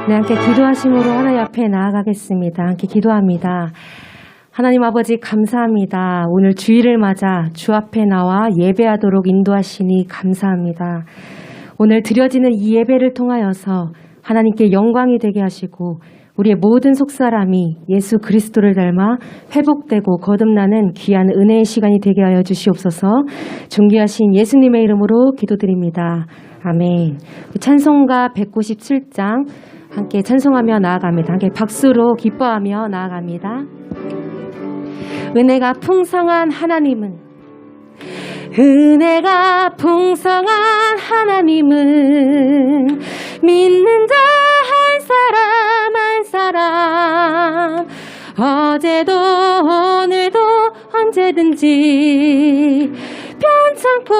네, 함께 기도하심으로 하나님 앞에 나아가겠습니다. 함께 기도합니다. 하나님 아버지 감사합니다. 오늘 주일을 맞아 주 앞에 나와 예배하도록 인도하시니 감사합니다. 오늘 드려지는 이 예배를 통하여서 하나님께 영광이 되게 하시고 우리의 모든 속사람이 예수 그리스도를 닮아 회복되고 거듭나는 귀한 은혜의 시간이 되게 하여 주시옵소서. 존귀하신 예수님의 이름으로 기도드립니다. 아멘. 찬송가 197장 함께 찬송하며 나아갑니다. 함께 박수로 기뻐하며 나아갑니다. 은혜가 풍성한 하나님은 풍성한 하나님은 믿는 자 한 사람 한 사람 어제도 오늘도 언제든지 편찮고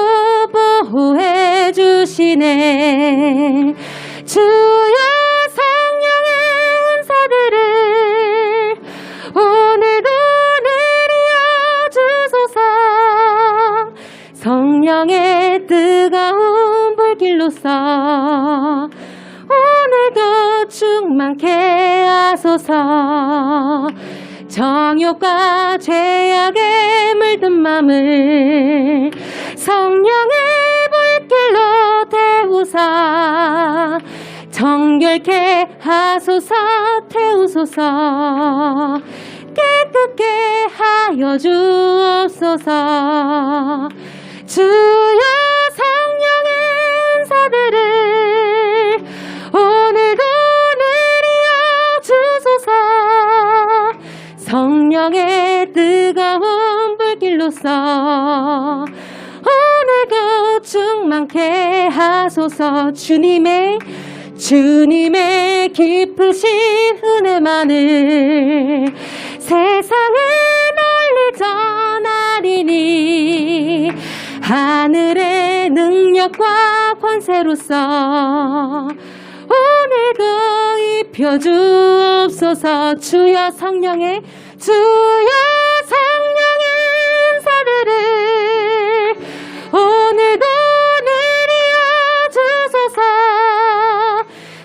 보호해 주시네. 주여 성령의 은사들을 오늘도 성령의 뜨거운 불길로서 오늘도 충만케 하소서. 정욕과 죄악에 물든 맘을 성령의 불길로 태우사 정결케 하소서. 태우소서. 깨끗게 하여 주옵소서. 주여 성령의 은사들을 오늘도 내려 주소서. 성령의 뜨거운 불길로서 오늘도 충만케 하소서. 주님의 깊으신 은혜만을 세상에 널리 전하리니 하늘의 능력과 권세로서 오늘도 입혀주옵소서. 주여 성령의 은사들을 오늘도 내려주소서.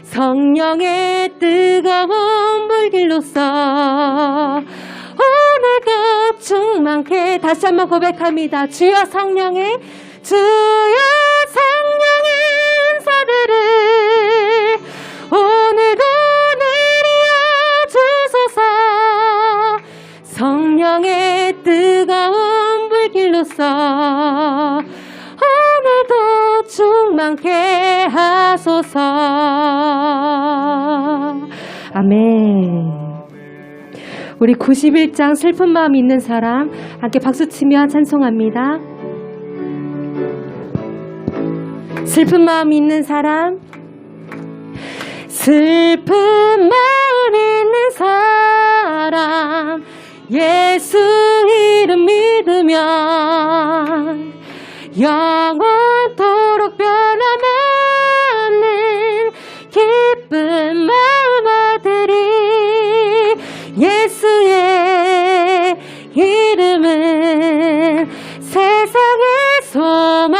성령의 뜨거운 불길로서 오늘도 충만케. 다시 한번 고백합니다. 주여 성령의 은사들을 오늘도 내려주소서. 성령의 뜨거운 불길로서 오늘도 충만케 하소서. 아멘. 우리 91장 슬픈 마음 있는 사람 함께 박수치며 찬송합니다. 슬픈 마음 있는 사람, 슬픈 마음 있는 사람 예수 이름 믿으면 영원토록 변함없는 기쁜 마음 얻으리. 예수의 이름은 세상의 소망이요.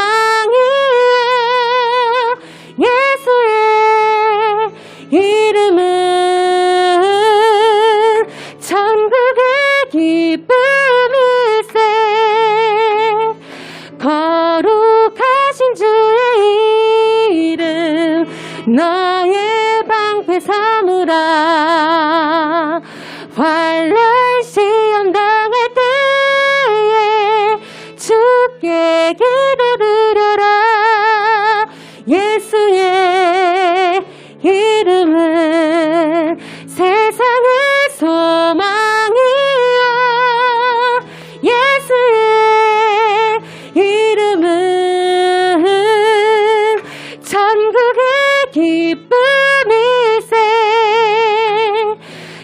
예수의 이름은 천국의 기쁨일세. 거룩하신 주의 이름 너의 방패 삼으라. 환난 시험 당할 때에 주께 기도드려라. 예수의 이름은 세상의 소망이요. 예수의 이름은 천국의 기쁨일세.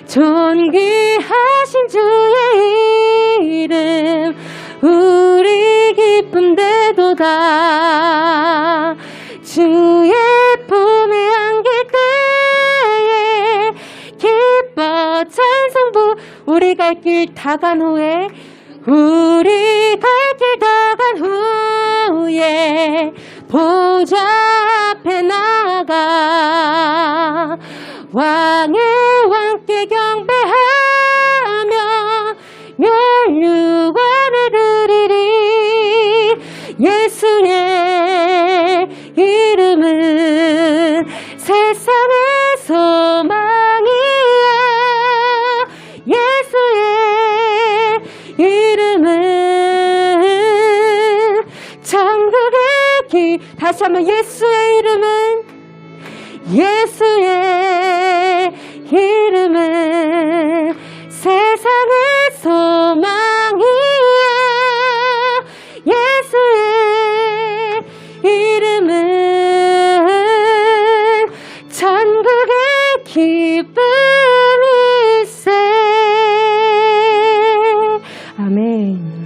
존귀하신 주의 이름 우리 기쁨되도다. 주의 품에 안길 때에 기뻐 찬송부. 우리 갈 길 다 간 후에 보좌 앞에 나가 왕의 왕께 경배하며 멸류관을 드리리. 예수의 이름은 세상의 소망이야. 예수의 이름은 천국의 길. 다시 한번 예수의 이름은, 예수의 이름은 세상의 소망이야. 예수의 이름은 천국의 기쁨일세. 아멘.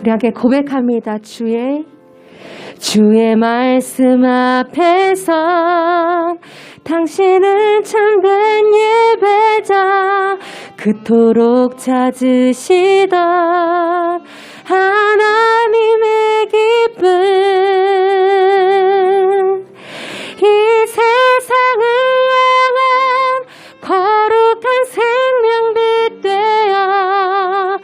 우리 함께 고백합니다. 주의 말씀 앞에서 당신은 참된 예배자, 그토록 찾으시던 하나님의 기쁨. 이 세상을 향한 거룩한 생명빛 되어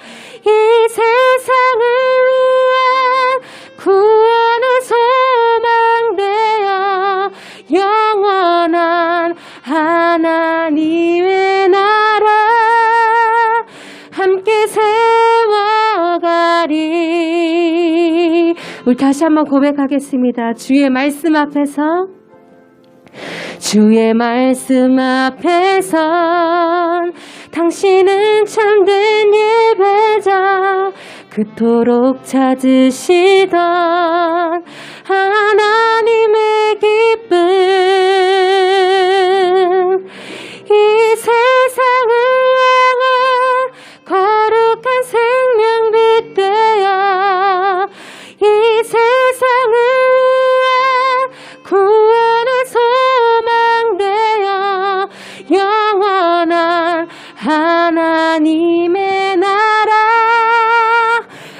이 세상을 위한 구원의 소망 되어 영원한 하나님의 나라 함께 세워가리. 우리 다시 한번 고백하겠습니다. 주의 말씀 앞에서, 주의 말씀 앞에선 당신은 참된 예배자, 그토록 찾으시던 하나님의 기쁨. 이 세상을 향한 거룩한 생명빛 되어 이 세상을 위한 구원의 소망 되어 영원한 하나님의 나라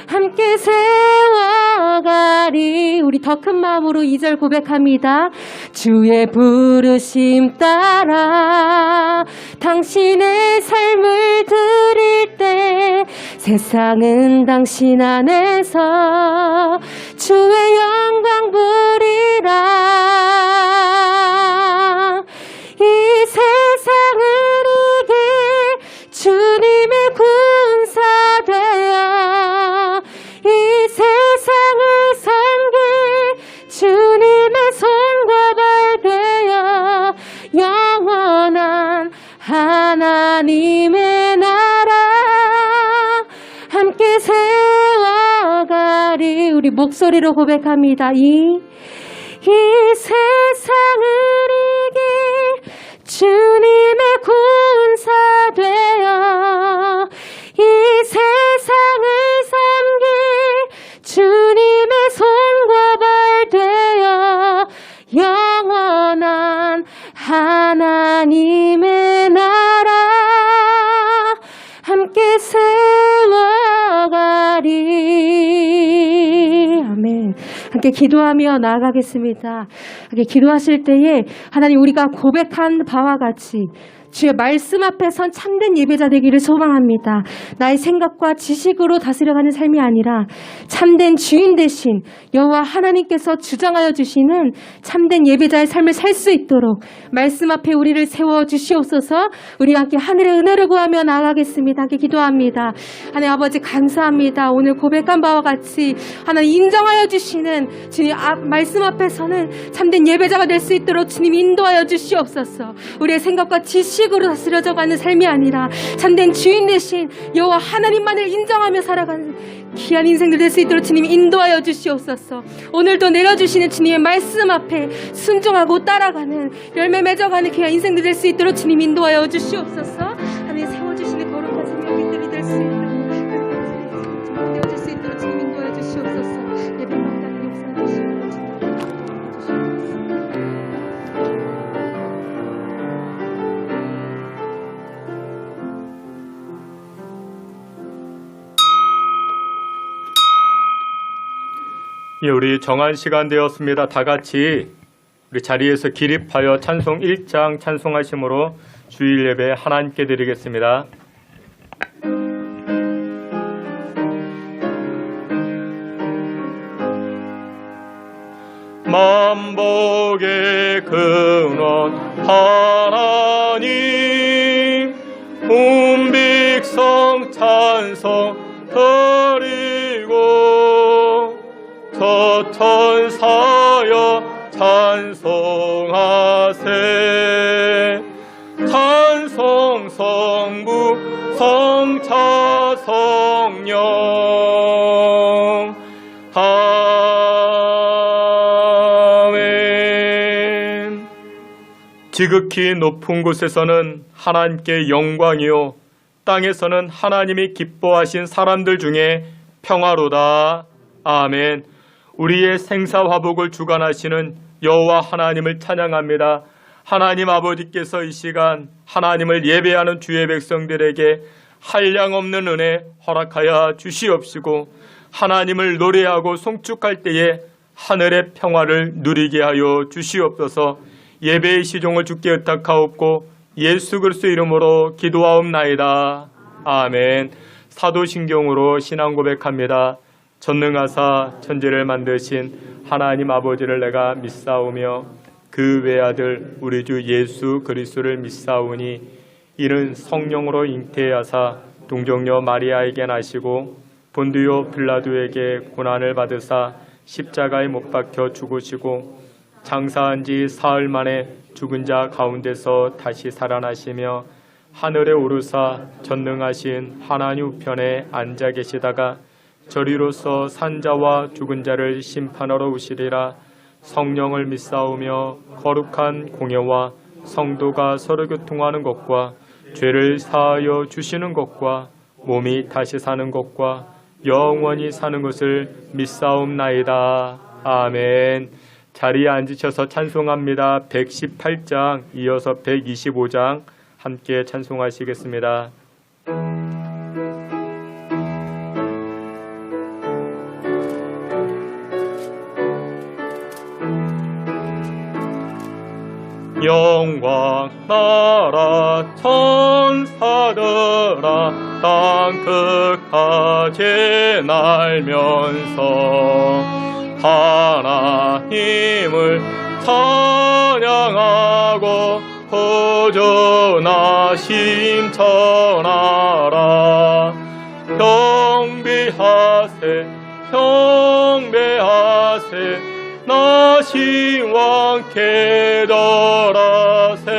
함께 세워가리. 우리 더 큰 마음으로 2절 고백합니다. 주의 부르심 따라 당신의 삶을 드릴 때 세상은 당신 안에서 주의 영광 부리라. 이 세상을 이길 주님의 군사 되어 이 세상을 섬길 주님의 손과 발 되어 영원한 하나님의 나라 함께 세워가리. 우리 목소리로 고백합니다. 이 세상을 이길 주님의 군사 되어 이 세상을 섬길 주님의 손과 발 되어 영원한 하나님의 나라 함께 세워가리. 아멘. 함께 기도하며 나아가겠습니다. 함께 기도하실 때에 하나님, 우리가 고백한 바와 같이 주의 말씀 앞에 선 참된 예배자 되기를 소망합니다. 나의 생각과 지식으로 다스려가는 삶이 아니라 참된 주인 되신 여호와 하나님께서 주장하여 주시는 참된 예배자의 삶을 살 수 있도록 말씀 앞에 우리를 세워주시옵소서. 우리 함께 하늘의 은혜를 구하며 나아가겠습니다. 함께 기도합니다. 하나님 아버지, 감사합니다. 오늘 고백한 바와 같이 하나님 인정하여 주시는 주님 말씀 앞에서는 참된 예배자가 될 수 있도록 주님 인도하여 주시옵소서. 우리의 생각과 지식으로 다스려져가는 삶이 아니라 참된 주인 되신 여호와 하나님만을 인정하며 살아가는 귀한 인생들 될 수 있도록 주님 인도하여 주시옵소서. 오늘도 내려주시는 주님의 말씀 앞에 순종하고 따라가는 열매 맺어가는 귀한 인생들 될 수 있도록 주님 인도하여 주시옵소서. 하나님 세워주시는 거룩한 생명들이 될 수 있도록 되어질 수 있도록 주님 인도하여 주시옵소서. 예배 감당하는 역사 주시옵소서. 예, 우리 정한 시간 되었습니다. 다 같이 우리 자리에서 기립하여 찬송 1장 찬송하심으로 주일 예배 하나님께 드리겠습니다. 만복의 근원 하나님 운빅성 찬송 드리고 저 천사여 찬송하세 찬송 성부 성자 성령 아멘. 지극히 높은 곳에서는 하나님께 영광이요 땅에서는 하나님이 기뻐하신 사람들 중에 평화로다. 아멘. 우리의 생사화복을 주관하시는 여호와 하나님을 찬양합니다. 하나님 아버지께서 이 시간 하나님을 예배하는 주의 백성들에게 한량없는 은혜 허락하여 주시옵시고 하나님을 노래하고 송축할 때에 하늘의 평화를 누리게 하여 주시옵소서. 예배의 시종을 주께 의탁하옵고 예수 그리스도 이름으로 기도하옵나이다. 아멘. 사도신경으로 신앙 고백합니다. 전능하사 천지를 만드신 하나님 아버지를 내가 믿사오며 그 외아들 우리 주 예수 그리스도를 믿사오니 이는 성령으로 잉태하사 동정녀 마리아에게 나시고 본디오 빌라도에게 고난을 받으사 십자가에 못 박혀 죽으시고 장사한 지 사흘 만에 죽은 자 가운데서 다시 살아나시며 하늘에 오르사 전능하신 하나님 우편에 앉아 계시다가 저리로서 산자와 죽은 자를 심판하러 오시리라. 성령을 믿사오며 거룩한 공예와 성도가 서로 교통하는 것과 죄를 사하여 주시는 것과 몸이 다시 사는 것과 영원히 사는 것을 믿사옵나이다. 아멘. 자리에 앉으셔서 찬송합니다. 118장 이어서 125장 함께 찬송하시겠습니다. 영광 나라 천사들아 땅 끝까지 날면서 하나님을 찬양하고 보존하심 전하라. 경배하세 경배하세 나 신왕께 절하세.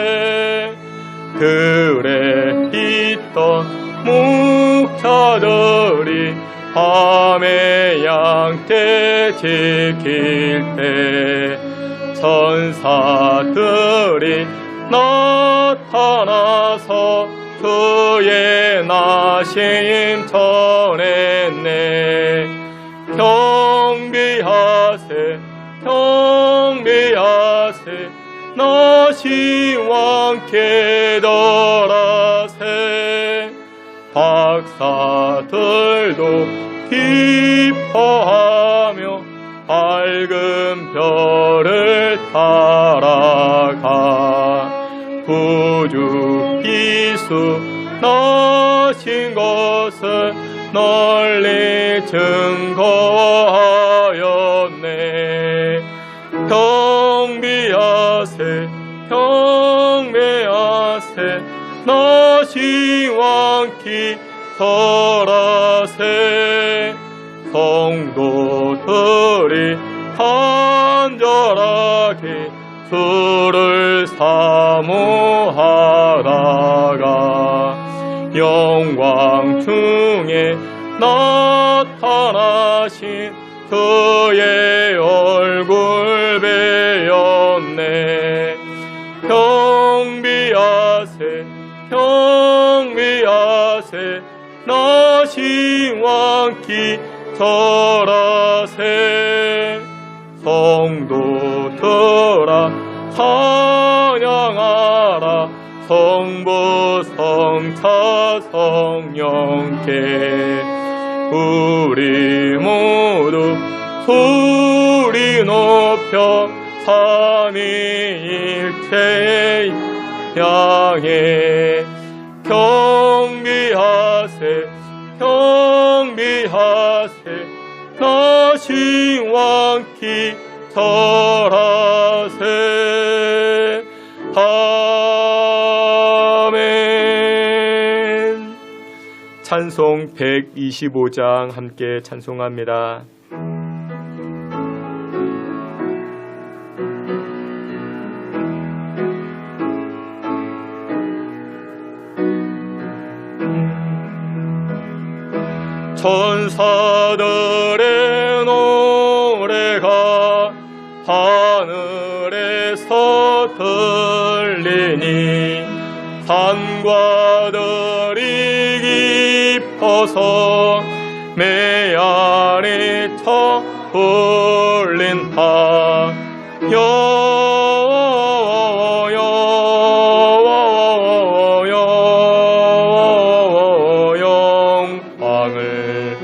들에 있던 목자들이 밤에 양떼 지킬 때 천사들이 나타나서 주의 나심 전했네. 경배하세 경배하세 나 신왕께 절하세. 박사들도 기뻐하며 밝은 별을 따라가 구주 기수 나신 것을 널리 증거하였네. 경배하세 경배하세 나 신왕께 절하세. 성도들이 간절하게 주를 사모하다가 영광 중에 나타나신 그의 얼굴 배웠네. 경배하세 경배하세 나 신왕께 절하세. 성도들아 찬양하라 성부 성자 성령께 우리 모두 소리 높여 삼위일체 향해 경비하세 경비하세 나 신왕키 절하세. 아멘. 찬송 125장 함께 찬송합니다. 천사들의 노래가 하늘에서 들리니 산과 들이 깊어서 메아리 쳐 울린다. 영광을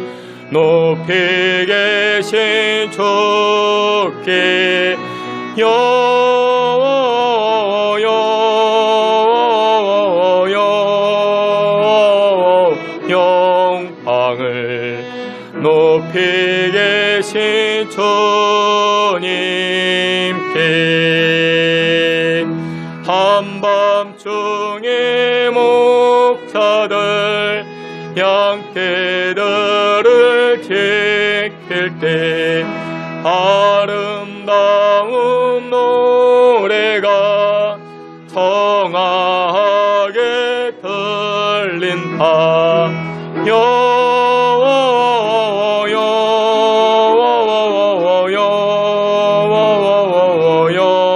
높이 계신 주께 영광을 높이 계신 주님께. 한밤중에 목자들 양떼들을 지킬 때 아름다운 노래가 청하게 들린다.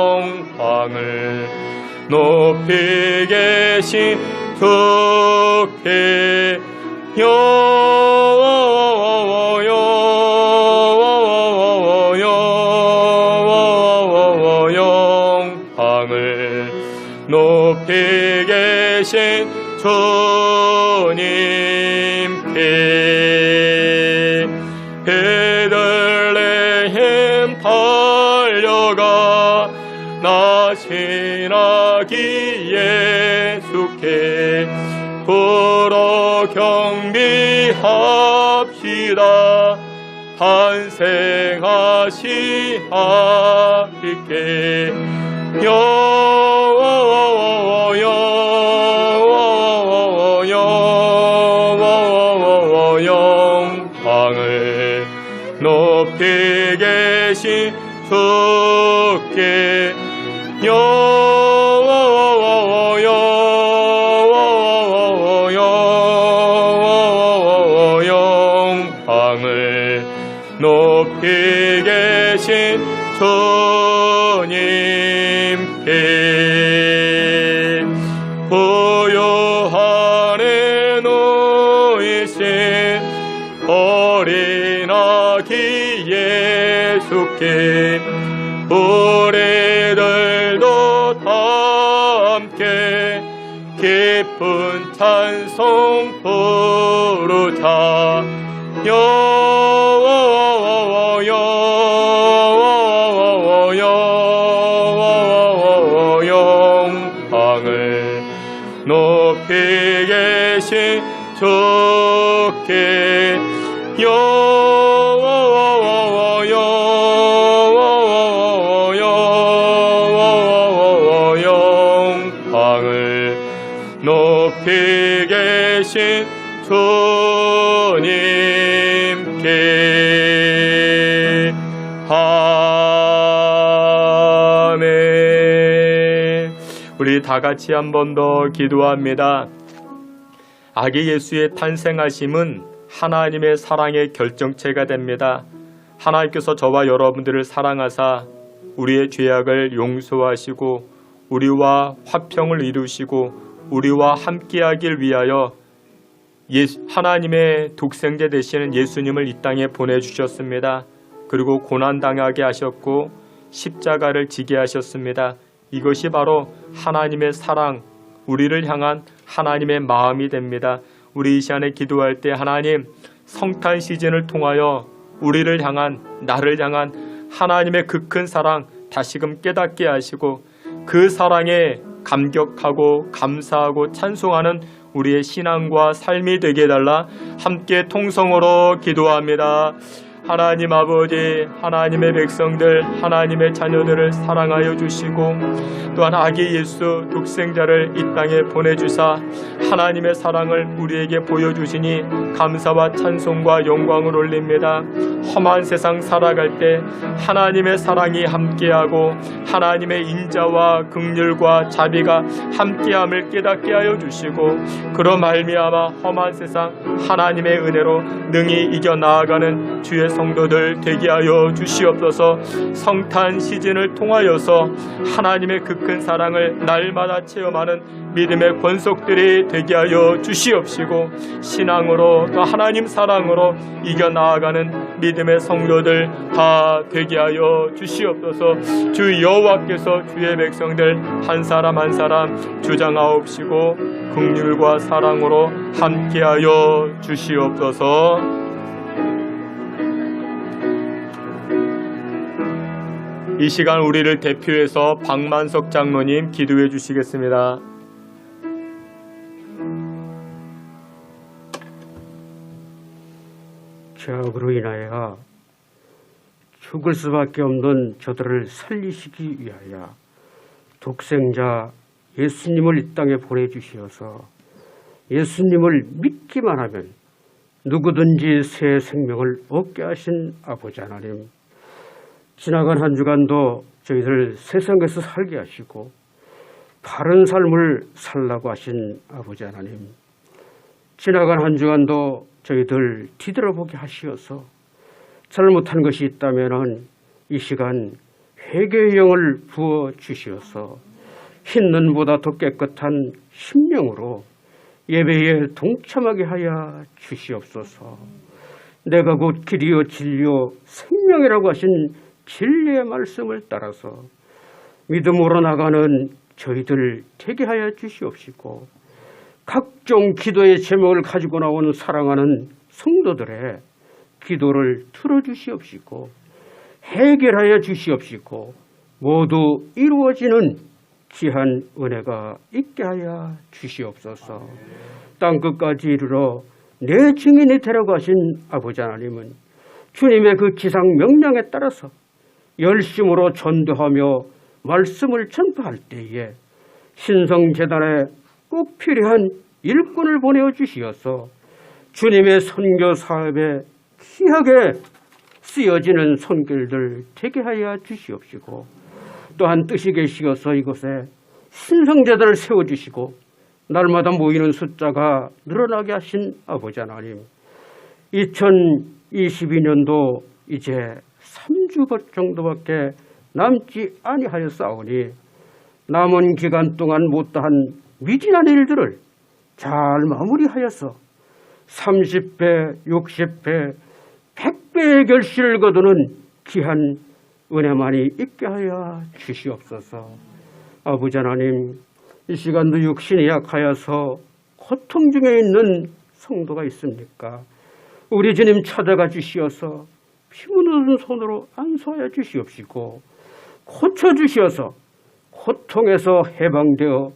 영광을 높이 계신 주께 영광을 높이 계신 주님께. 베들레헴 달려가 나시나기 예수께 불어 경비합시다. 탄생하시 아기께 영광을 높이 계신 주께 영광을 높이 계신 주님께. 부요한에 누이신 어린 아기 예수께 우리들도 다 함께 기쁜 찬송 부르자. 영광을 높이 계신 주께 영광을 높이 계신 주님께. 아멘. 우리 다 같이 한 번 더 기도합니다. 아기 예수의 탄생하심은 하나님의 사랑의 결정체가 됩니다. 하나님께서 저와 여러분들을 사랑하사 우리의 죄악을 용서하시고 우리와 화평을 이루시고 우리와 함께하길 위하여 하나님의 독생자 되시는 예수님을 이 땅에 보내주셨습니다. 그리고 고난당하게 하셨고 십자가를 지게 하셨습니다. 이것이 바로 하나님의 사랑, 우리를 향한 하나님의 마음이 됩니다. 우리 이 시간에 기도할 때 하나님 성탄 시즌을 통하여 우리를 향한, 나를 향한 하나님의 그 큰 사랑 다시금 깨닫게 하시고 그 사랑에 감격하고 감사하고 찬송하는 우리의 신앙과 삶이 되게 해달라 함께 통성으로 기도합니다. 하나님 아버지, 하나님의 백성들, 하나님의 자녀들을 사랑하여 주시고 또한 아기 예수 독생자를 이 땅에 보내주사 하나님의 사랑을 우리에게 보여주시니 감사와 찬송과 영광을 올립니다. 험한 세상 살아갈 때 하나님의 사랑이 함께하고 하나님의 인자와 긍휼과 자비가 함께함을 깨닫게 하여 주시고 그로 말미암아 험한 세상 하나님의 은혜로 능히 이겨나아가는 주의 성도들 되게 하여 주시옵소서. 성탄 시즌을 통하여서 하나님의 그 큰 사랑을 날마다 체험하는 믿음의 권속들이 되게 하여 주시옵시고 신앙으로 또 하나님 사랑으로 이겨나아가는 믿음의 성도들 다 되게 하여 주시옵소서. 주 여호와께서 주의 백성들 한 사람 한 사람 주장하옵시고 긍휼과 사랑으로 함께하여 주시옵소서. 이 시간 우리를 대표해서 박만석 장로님 기도해 주시겠습니다. 죄악으로 인하여 죽을 수밖에 없는 저들을 살리시기 위하여 독생자 예수님을 이 땅에 보내주시어서 예수님을 믿기만 하면 누구든지 새 생명을 얻게 하신 아버지 하나님, 지나간 한 주간도 저희들 세상에서 살게 하시고 바른 삶을 살라고 하신 아버지 하나님, 지나간 한 주간도 저희들 뒤돌아보게 하시어서 잘못한 것이 있다면 이 시간 회개의 영을 부어 주시어서 흰 눈보다 더 깨끗한 심령으로 예배에 동참하게 하여 주시옵소서. 내가 곧 길이요 진리요 생명이라고 하신 진리의 말씀을 따라서 믿음으로 나가는 저희들 되게 하여 주시옵시고 각종 기도의 제목을 가지고 나오는 사랑하는 성도들의 기도를 들어주시옵시고 해결하여 주시옵시고 모두 이루어지는 귀한 은혜가 있게 하여 주시옵소서. 땅끝까지 이르러 내 증인이 되라고 하신 아버지 하나님은 주님의 그 지상 명령에 따라서 열심으로 전도하며 말씀을 전파할 때에 신성재단에 꼭 필요한 일꾼을 보내어 주시어서 주님의 선교 사업에 귀하게 쓰여지는 손길들 되게 하여 주시옵시고 또한 뜻이 계시어서 이곳에 신성재단을 세워주시고 날마다 모이는 숫자가 늘어나게 하신 아버지 하나님, 2022년도 이제 3주 정도밖에 남지 아니하였사오니 남은 기간 동안 못다한 미진한 일들을 잘 마무리하여서 30배, 60배, 100배의 결실을 거두는 귀한 은혜만이 있게 하여 주시옵소서. 아버지 하나님, 이 시간도 육신이 약하여서 고통 중에 있는 성도가 있습니까? 우리 주님 찾아가 주시어서 피 묻은 손으로 안수하여 주시옵시고 고쳐주시어서 고통에서 해방되어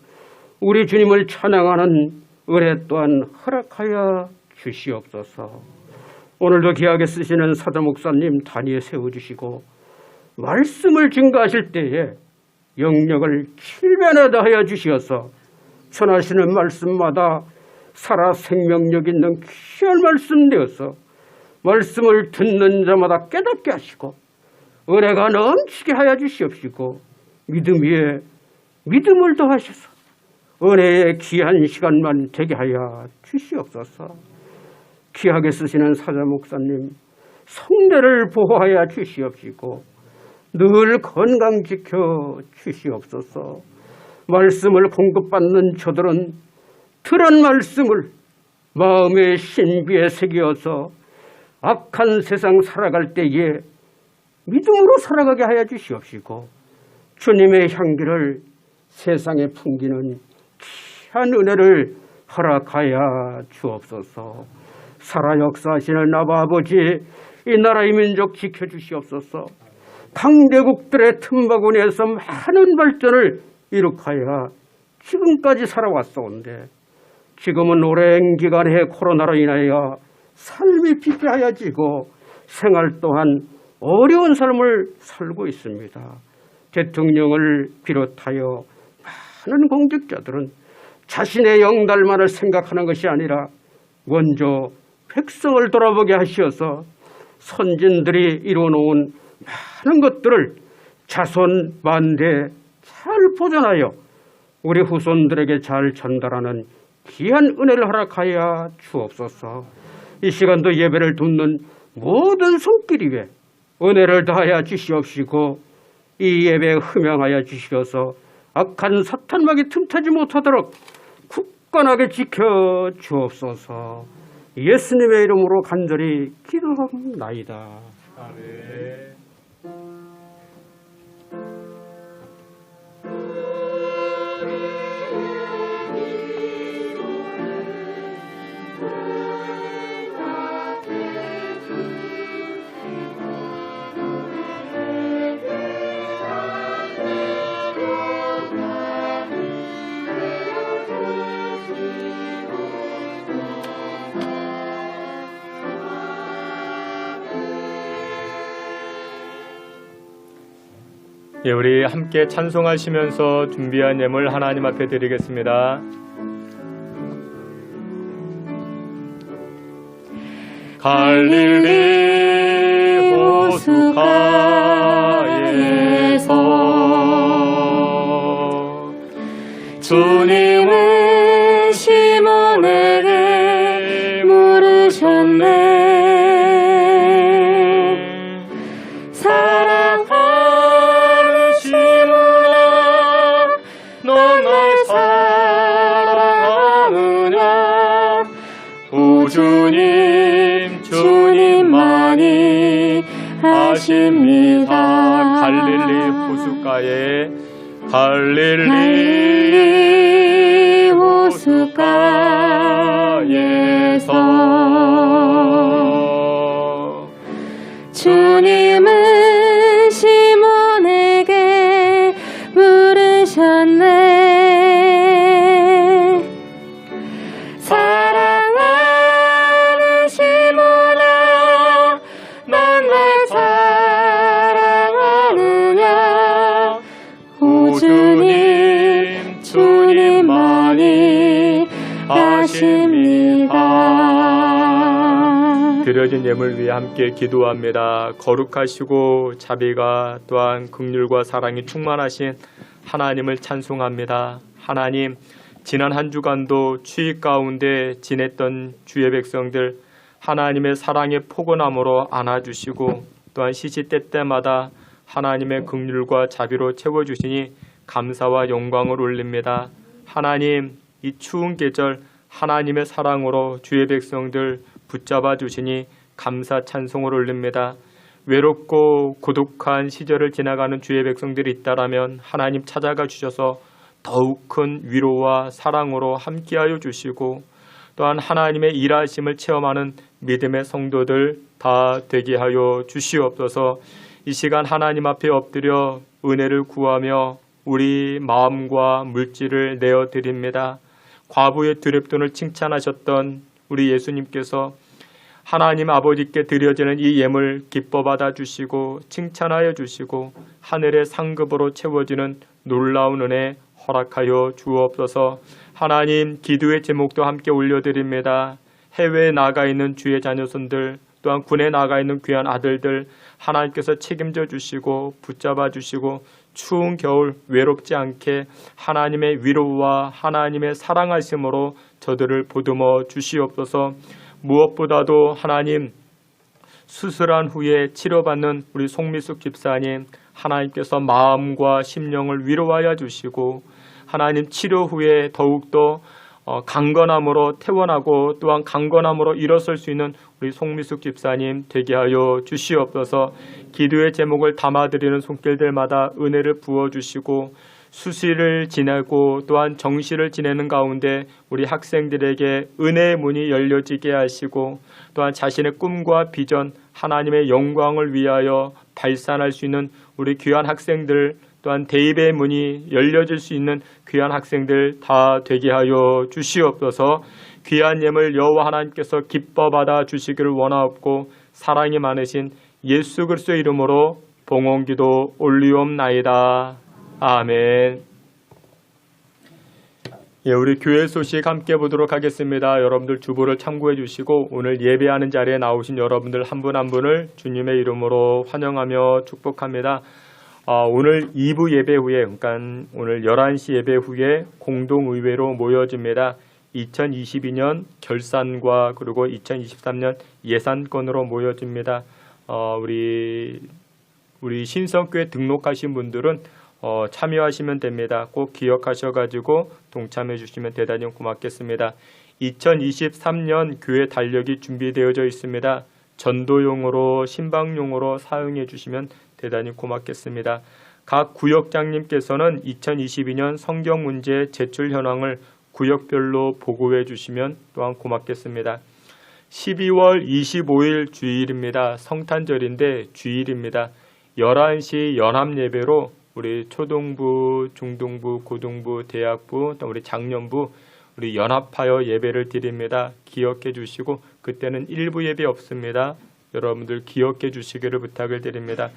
우리 주님을 찬양하는 은혜 또한 허락하여 주시옵소서. 오늘도 귀하게 쓰시는 사도 목사님 단위에 세워주시고 말씀을 증거하실 때에 영역을 7변하다 하여 주시어서 전하시는 말씀마다 살아 생명력 있는 귀한 말씀 되어서 말씀을 듣는 자마다 깨닫게 하시고 은혜가 넘치게 하여 주시옵시고 믿음 위에 믿음을 더하셔서 은혜의 귀한 시간만 되게 하여 주시옵소서. 귀하게 쓰시는 사자 목사님 성대를 보호하여 주시옵시고 늘 건강 지켜 주시옵소서. 말씀을 공급받는 저들은 들은 말씀을 마음의 신비에 새겨서 악한 세상 살아갈 때에 믿음으로 살아가게 하여 주시옵시고 주님의 향기를 세상에 풍기는 귀한 은혜를 허락하여 주옵소서. 살아 역사하시는 아버지 이 나라의 민족 지켜주시옵소서. 강대국들의 틈바구니에서 많은 발전을 이룩하여 지금까지 살아왔사온데 지금은 오랜 기간의 코로나로 인하여 삶이 피폐하여지고 생활 또한 어려운 삶을 살고 있습니다. 대통령을 비롯하여 많은 공직자들은 자신의 영달만을 생각하는 것이 아니라 먼저 백성을 돌아보게 하시어서 선진들이 이루어놓은 많은 것들을 자손 만대 잘 보존하여 우리 후손들에게 잘 전달하는 귀한 은혜를 허락하여 주옵소서. 이 시간도 예배를 돕는 모든 손길 위에 은혜를 더하여 주시옵시고 이 예배에 흠양하여 주시어서 악한 사탄막이 틈타지 못하도록 굳건하게 지켜 주옵소서. 예수님의 이름으로 간절히 기도합나이다. 아멘. 예, 우리 함께 찬송하시면서 준비한 예물 하나님 앞에 드리겠습니다. 갈릴리 호숫가에서 주님은 시몬에게 물으셨네. 주님만이 하십니다. 갈릴리 호숫가에 갈릴리 호숫가에서 주님은 시몬에게 물으셨네. 드려진 예물 위해 함께 기도합니다. 거룩하시고 자비가 또한 긍휼과 사랑이 충만하신 하나님을 찬송합니다. 하나님, 지난 한 주간도 추위 가운데 지냈던 주의 백성들 하나님의 사랑의 포근함으로 안아주시고 또한 시시때때마다 하나님의 긍휼과 자비로 채워주시니 감사와 영광을 올립니다. 하나님, 이 추운 계절 하나님의 사랑으로 주의 백성들 붙잡아 주시니 감사 찬송을 올립니다. 외롭고 고독한 시절을 지나가는 주의 백성들이 있다라면 하나님 찾아가 주셔서 더욱 큰 위로와 사랑으로 함께하여 주시고 또한 하나님의 일하심을 체험하는 믿음의 성도들 다 되게 하여 주시옵소서. 이 시간 하나님 앞에 엎드려 은혜를 구하며 우리 마음과 물질을 내어드립니다. 과부의 두렵돈을 칭찬하셨던 우리 예수님께서 하나님 아버지께 드려지는 이 예물 기뻐 받아 주시고 칭찬하여 주시고 하늘의 상급으로 채워지는 놀라운 은혜 허락하여 주옵소서. 하나님, 기도의 제목도 함께 올려드립니다. 해외에 나가 있는 주의 자녀손들 또한 군에 나가 있는 귀한 아들들 하나님께서 책임져 주시고 붙잡아 주시고 추운 겨울 외롭지 않게 하나님의 위로와 하나님의 사랑하심으로 저들을 보듬어 주시옵소서. 무엇보다도 하나님, 수술한 후에 치료받는 우리 송미숙 집사님 하나님께서 마음과 심령을 위로하여 주시고 하나님 치료 후에 더욱더 강건함으로 퇴원하고 또한 강건함으로 일어설 수 있는 우리 송미숙 집사님 되게 하여 주시옵소서. 기도의 제목을 담아드리는 손길들마다 은혜를 부어주시고 수시를 지내고 또한 정시를 지내는 가운데 우리 학생들에게 은혜의 문이 열려지게 하시고 또한 자신의 꿈과 비전, 하나님의 영광을 위하여 발산할 수 있는 우리 귀한 학생들, 또한 대입의 문이 열려질 수 있는 귀한 학생들 다 되게 하여 주시옵소서. 귀한 예물 여호와 하나님께서 기뻐 받아 주시기를 원하옵고 사랑이 많으신 예수 그리스도의 이름으로 봉헌기도 올리옵나이다. 아멘. 예, 우리 교회 소식 함께 보도록 하겠습니다. 여러분들 주보를 참고해 주시고 오늘 예배하는 자리에 나오신 여러분들 한 분 한 분을 주님의 이름으로 환영하며 축복합니다. 오늘 2부 예배 후에, 그러니까 오늘 11시 예배 후에 공동의회로 모여집니다. 2022년 결산과 그리고 2023년 예산건으로 모여집니다. 우리 신성교회 등록하신 분들은 참여하시면 됩니다. 꼭 기억하셔가지고 동참해 주시면 대단히 고맙겠습니다. 2023년 교회 달력이 준비되어져 있습니다. 전도용으로 신방용으로 사용해 주시면 대단히 고맙겠습니다. 각 구역장님께서는 2022년 성경 문제 제출 현황을 구역별로 보고해 주시면 또한 고맙겠습니다. 12월 25일 주일입니다. 성탄절인데 주일입니다. 11시 연합예배로 우리 초등부, 중등부, 고등부, 대학부, 또 우리 장년부 우리 연합하여 예배를 드립니다. 기억해 주시고 그때는 일부 예배 없습니다. 여러분들 기억해 주시기를 부탁을 드립니다.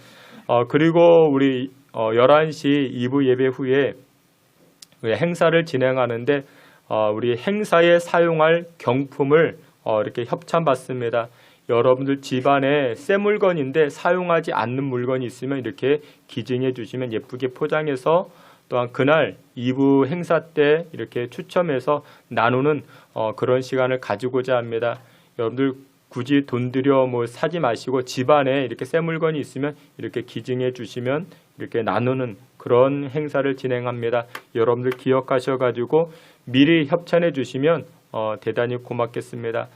그리고 우리 11시 2부 예배 후에 행사를 진행하는데 우리 행사에 사용할 경품을 이렇게 협찬받습니다. 여러분들 집안에 새 물건인데 사용하지 않는 물건이 있으면 이렇게 기증해 주시면 예쁘게 포장해서 또한 그날 2부 행사 때 이렇게 추첨해서 나누는 그런 시간을 가지고자 합니다. 여러분들 굳이 돈 들여 사지 마시고 집안에 이렇게 새 물건이 있으면 이렇게 기증해 주시면 이렇게 나누는 그런 행사를 진행합니다. 여러분들 기억하셔가지고 미리 협찬해 주시면 대단히 고맙겠습니다.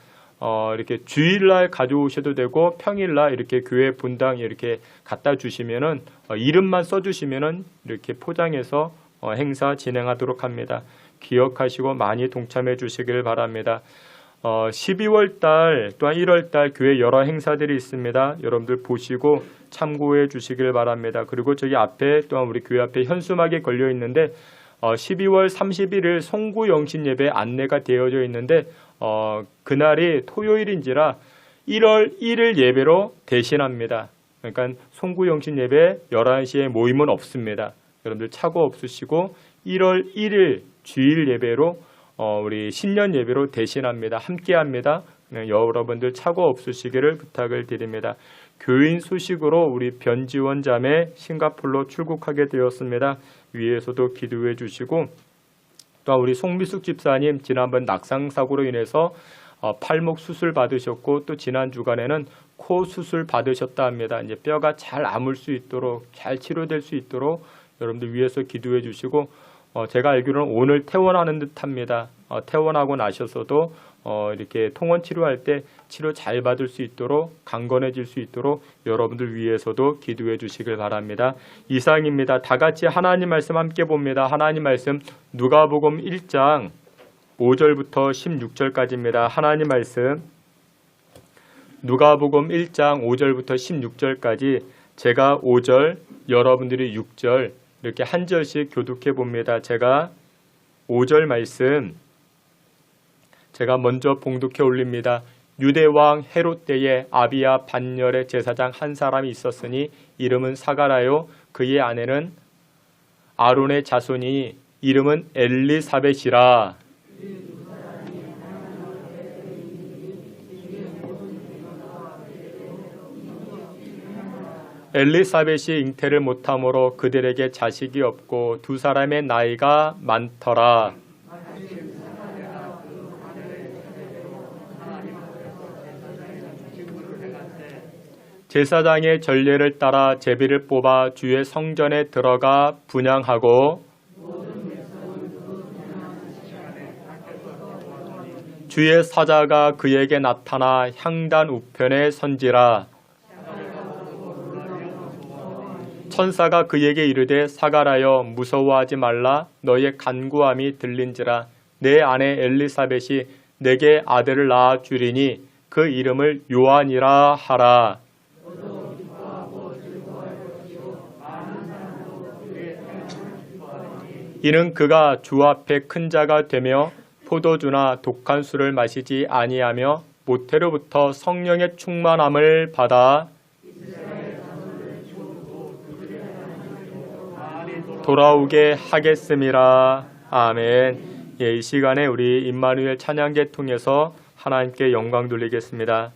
이렇게 주일날 가져오셔도 되고 평일날 이렇게 교회 분당 이렇게 갖다 주시면은 이름만 써주시면은 이렇게 포장해서 행사 진행하도록 합니다. 기억하시고 많이 동참해 주시길 바랍니다. 12월 달 또한 1월 달 교회 여러 행사들이 있습니다. 여러분들 보시고 참고해 주시길 바랍니다. 그리고 저기 앞에 또한 우리 교회 앞에 현수막이 걸려 있는데 12월 31일 송구 영신 예배 안내가 되어져 있는데 그날이 토요일인지라 1월 1일 예배로 대신합니다. 그러니까 송구 영신 예배 11시에 모임은 없습니다. 여러분들 착오 없으시고 1월 1일 주일 예배로 우리 신년 예배로 대신합니다. 함께합니다. 여러분들 착오 없으시기를 부탁을 드립니다. 교인 소식으로 우리 변지원 자매 싱가포르로 출국하게 되었습니다. 위에서도 기도해 주시고 또 우리 송미숙 집사님 지난번 낙상 사고로 인해서 팔목 수술 받으셨고 또 지난 주간에는 코 수술 받으셨다 합니다. 이제 뼈가 잘 아물 수 있도록 잘 치료될 수 있도록 여러분들 위해서 기도해 주시고 제가 알기로는 오늘 퇴원하는 듯합니다. 퇴원하고 나셔서도 이렇게 통원 치료할 때 치료 잘 받을 수 있도록 강건해질 수 있도록 여러분들 위해서도 기도해 주시길 바랍니다. 이상입니다. 다 같이 하나님 말씀 함께 봅니다. 하나님 말씀 누가복음 1장 5절부터 16절까지입니다. 하나님 말씀 누가복음 1장 5절부터 16절까지 제가 5절 여러분들이 6절 이렇게 한 절씩 교독해 봅니다. 제가 5절 말씀 제가 먼저 봉독해 올립니다. 유대왕 헤롯 때에 아비야 반열의 제사장 한 사람이 있었으니 이름은 사가라요. 그의 아내는 아론의 자손이 이름은 엘리사벳이라. 엘리사벳이 잉태를 못함으로 그들에게 자식이 없고 두 사람의 나이가 많더라. 제사장의 전례를 따라 제비를 뽑아 주의 성전에 들어가 분향하고 주의 사자가 그에게 나타나 향단 우편에 선지라. 천사가 그에게 이르되 사가라여 무서워하지 말라. 너의 간구함이 들린지라. 내 아내 엘리사벳이 내게 아들을 낳아 주리니 그 이름을 요한이라 하라. 이는 그가 주 앞에 큰 자가 되며 포도주나 독한 술을 마시지 아니하며 모태로부터 성령의 충만함을 받아 돌아오게 하겠음이라. 아멘. 예, 이 시간에 우리 임마누엘 찬양제 통해서 하나님께 영광 돌리겠습니다.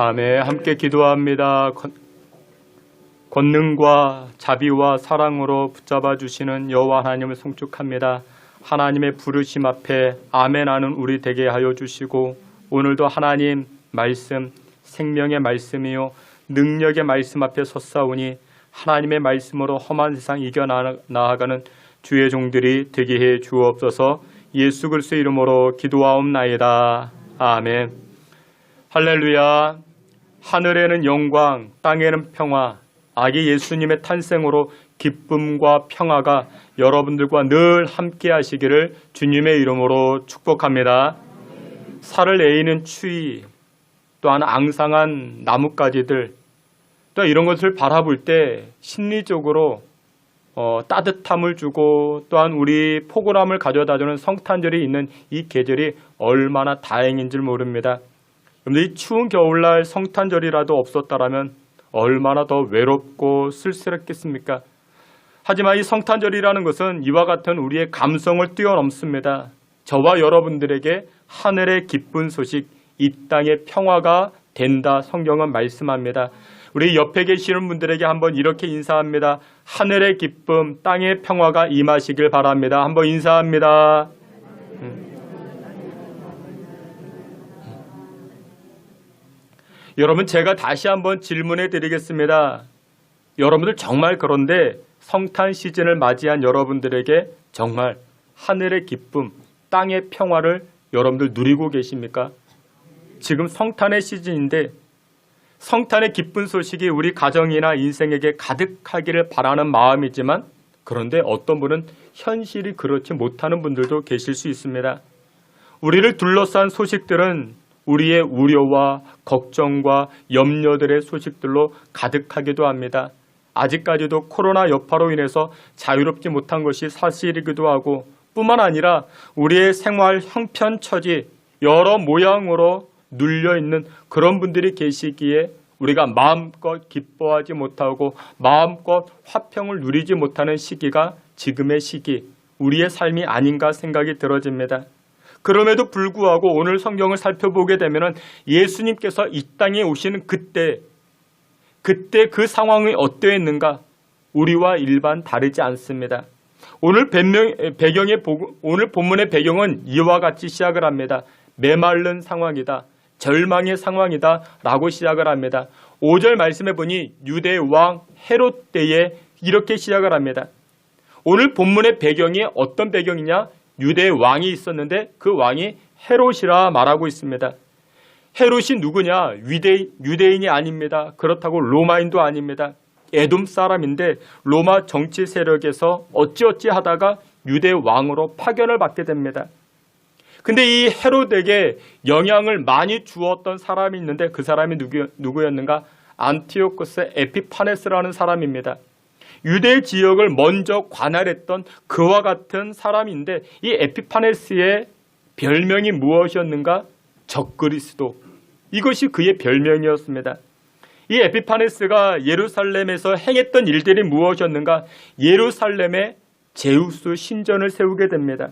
아멘. 함께 기도합니다. 권능과 자비와 사랑으로 붙잡아 주시는 여호와 하나님을 송축합니다. 하나님의 부르심 앞에 아멘하는 우리 되게 하여 주시고, 오늘도 하나님 말씀, 생명의 말씀이요 능력의 말씀 앞에 섰사오니 하나님의 말씀으로 험한 세상 이겨나가는 주의 종들이 되게 해 주옵소서. 예수 그리스도의 이름으로 기도하옵나이다. 아멘. 할렐루야. 하늘에는 영광, 땅에는 평화, 아기 예수님의 탄생으로 기쁨과 평화가 여러분들과 늘 함께 하시기를 주님의 이름으로 축복합니다. 살을 에이는 추위, 또한 앙상한 나뭇가지들, 또 이런 것을 바라볼 때 심리적으로 따뜻함을 주고, 또한 우리 포근함을 가져다주는 성탄절이 있는 이 계절이 얼마나 다행인 줄 모릅니다. 그런데 이 추운 겨울날 성탄절이라도 없었다라면 얼마나 더 외롭고 쓸쓸했겠습니까? 하지만 이 성탄절이라는 것은 이와 같은 우리의 감성을 뛰어넘습니다. 저와 여러분들에게 하늘의 기쁜 소식, 이 땅의 평화가 된다 성경은 말씀합니다. 우리 옆에 계시는 분들에게 한번 이렇게 인사합니다. 하늘의 기쁨, 땅의 평화가 임하시길 바랍니다. 한번 인사합니다. 여러분, 제가 다시 한번 질문해 드리겠습니다. 여러분들 정말 그런데 성탄 시즌을 맞이한 여러분들에게 정말 하늘의 기쁨, 땅의 평화를 여러분들 누리고 계십니까? 지금 성탄의 시즌인데 성탄의 기쁜 소식이 우리 가정이나 인생에게 가득하기를 바라는 마음이지만, 그런데 어떤 분은 현실이 그렇지 못하는 분들도 계실 수 있습니다. 우리를 둘러싼 소식들은 우리의 우려와 걱정과 염려들의 소식들로 가득하기도 합니다. 아직까지도 코로나 여파로 인해서 자유롭지 못한 것이 사실이기도 하고, 뿐만 아니라 우리의 생활 형편처지 여러 모양으로 눌려있는 그런 분들이 계시기에 우리가 마음껏 기뻐하지 못하고 마음껏 화평을 누리지 못하는 시기가 지금의 시기, 우리의 삶이 아닌가 생각이 들어집니다. 그럼에도 불구하고 오늘 성경을 살펴보게 되면 예수님께서 이 땅에 오시는 그때 그 상황이 어떠했는가? 우리와 일반 다르지 않습니다. 오늘 본문의 배경은 이와 같이 시작을 합니다. 메마른 상황이다, 절망의 상황이다 라고 시작을 합니다. 5절 말씀해 보니 유대 왕 헤롯 때에 이렇게 시작을 합니다. 오늘 본문의 배경이 어떤 배경이냐? 유대 왕이 있었는데 그 왕이 헤롯이라 말하고 있습니다. 헤롯이 누구냐? 유대인이 아닙니다. 그렇다고 로마인도 아닙니다. 에돔 사람인데 로마 정치 세력에서 어찌어찌 하다가 유대 왕으로 파견을 받게 됩니다. 근데 이 헤롯에게 영향을 많이 주었던 사람이 있는데 그 사람이 누구였는가? 안티오코스 에피파네스라는 사람입니다. 유대 지역을 먼저 관할했던 그와 같은 사람인데, 이 에피파네스의 별명이 무엇이었는가? 적그리스도. 이것이 그의 별명이었습니다. 이 에피파네스가 예루살렘에서 행했던 일들이 무엇이었는가? 예루살렘에 제우스 신전을 세우게 됩니다.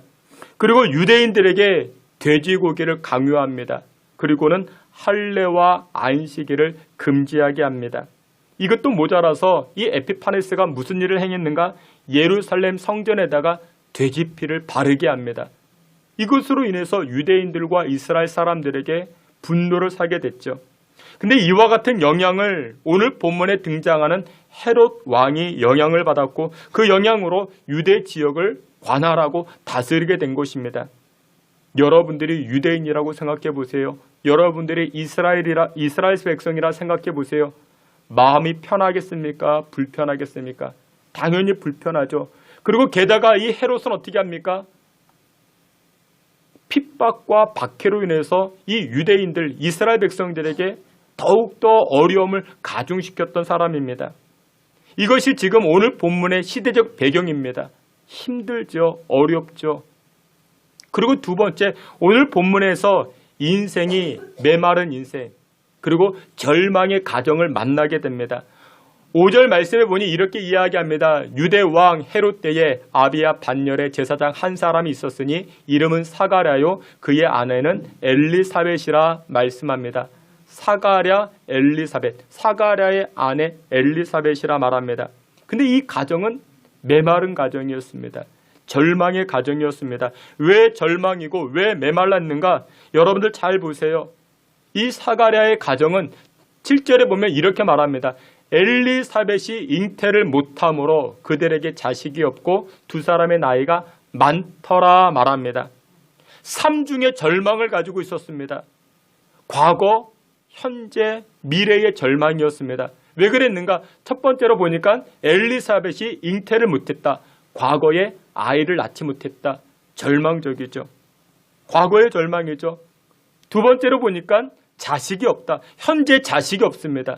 그리고 유대인들에게 돼지고기를 강요합니다. 그리고는 할례와 안식일을 금지하게 합니다. 이것도 모자라서 이 에피파네스가 무슨 일을 행했는가? 예루살렘 성전에다가 돼지피를 바르게 합니다. 이것으로 인해서 유대인들과 이스라엘 사람들에게 분노를 사게 됐죠. 근데 이와 같은 영향을 오늘 본문에 등장하는 헤롯 왕이 영향을 받았고, 그 영향으로 유대 지역을 관할하고 다스리게 된 것입니다. 여러분들이 유대인이라고 생각해 보세요. 여러분들이 이스라엘 백성이라 생각해 보세요. 마음이 편하겠습니까? 불편하겠습니까? 당연히 불편하죠. 그리고 게다가 이 헤롯은 어떻게 합니까? 핍박과 박해로 인해서 이 유대인들, 이스라엘 백성들에게 더욱더 어려움을 가중시켰던 사람입니다. 이것이 지금 오늘 본문의 시대적 배경입니다. 힘들죠. 어렵죠. 그리고 두 번째, 오늘 본문에서 인생이 메마른 인생, 그리고 절망의 가정을 만나게 됩니다. 5절 말씀에 보니 이렇게 이야기합니다. 유대 왕 헤롯 때에 아비야 반열의 제사장 한 사람이 있었으니 이름은 사가랴요, 그의 아내는 엘리사벳이라 말씀합니다. 사가랴 엘리사벳, 사가랴의 아내 엘리사벳이라 말합니다. 근데 이 가정은 메마른 가정이었습니다. 절망의 가정이었습니다. 왜 절망이고 왜 메말랐는가? 여러분들 잘 보세요. 이 사가랴의 가정은 7절에 보면 이렇게 말합니다. 엘리사벳이 잉태를 못함으로 그들에게 자식이 없고 두 사람의 나이가 많더라 말합니다. 삼중의 절망을 가지고 있었습니다. 과거, 현재, 미래의 절망이었습니다. 왜 그랬는가? 첫 번째로 보니까 엘리사벳이 잉태를 못했다. 과거에 아이를 낳지 못했다. 절망적이죠. 과거의 절망이죠. 두 번째로 보니까 자식이 없다. 현재 자식이 없습니다.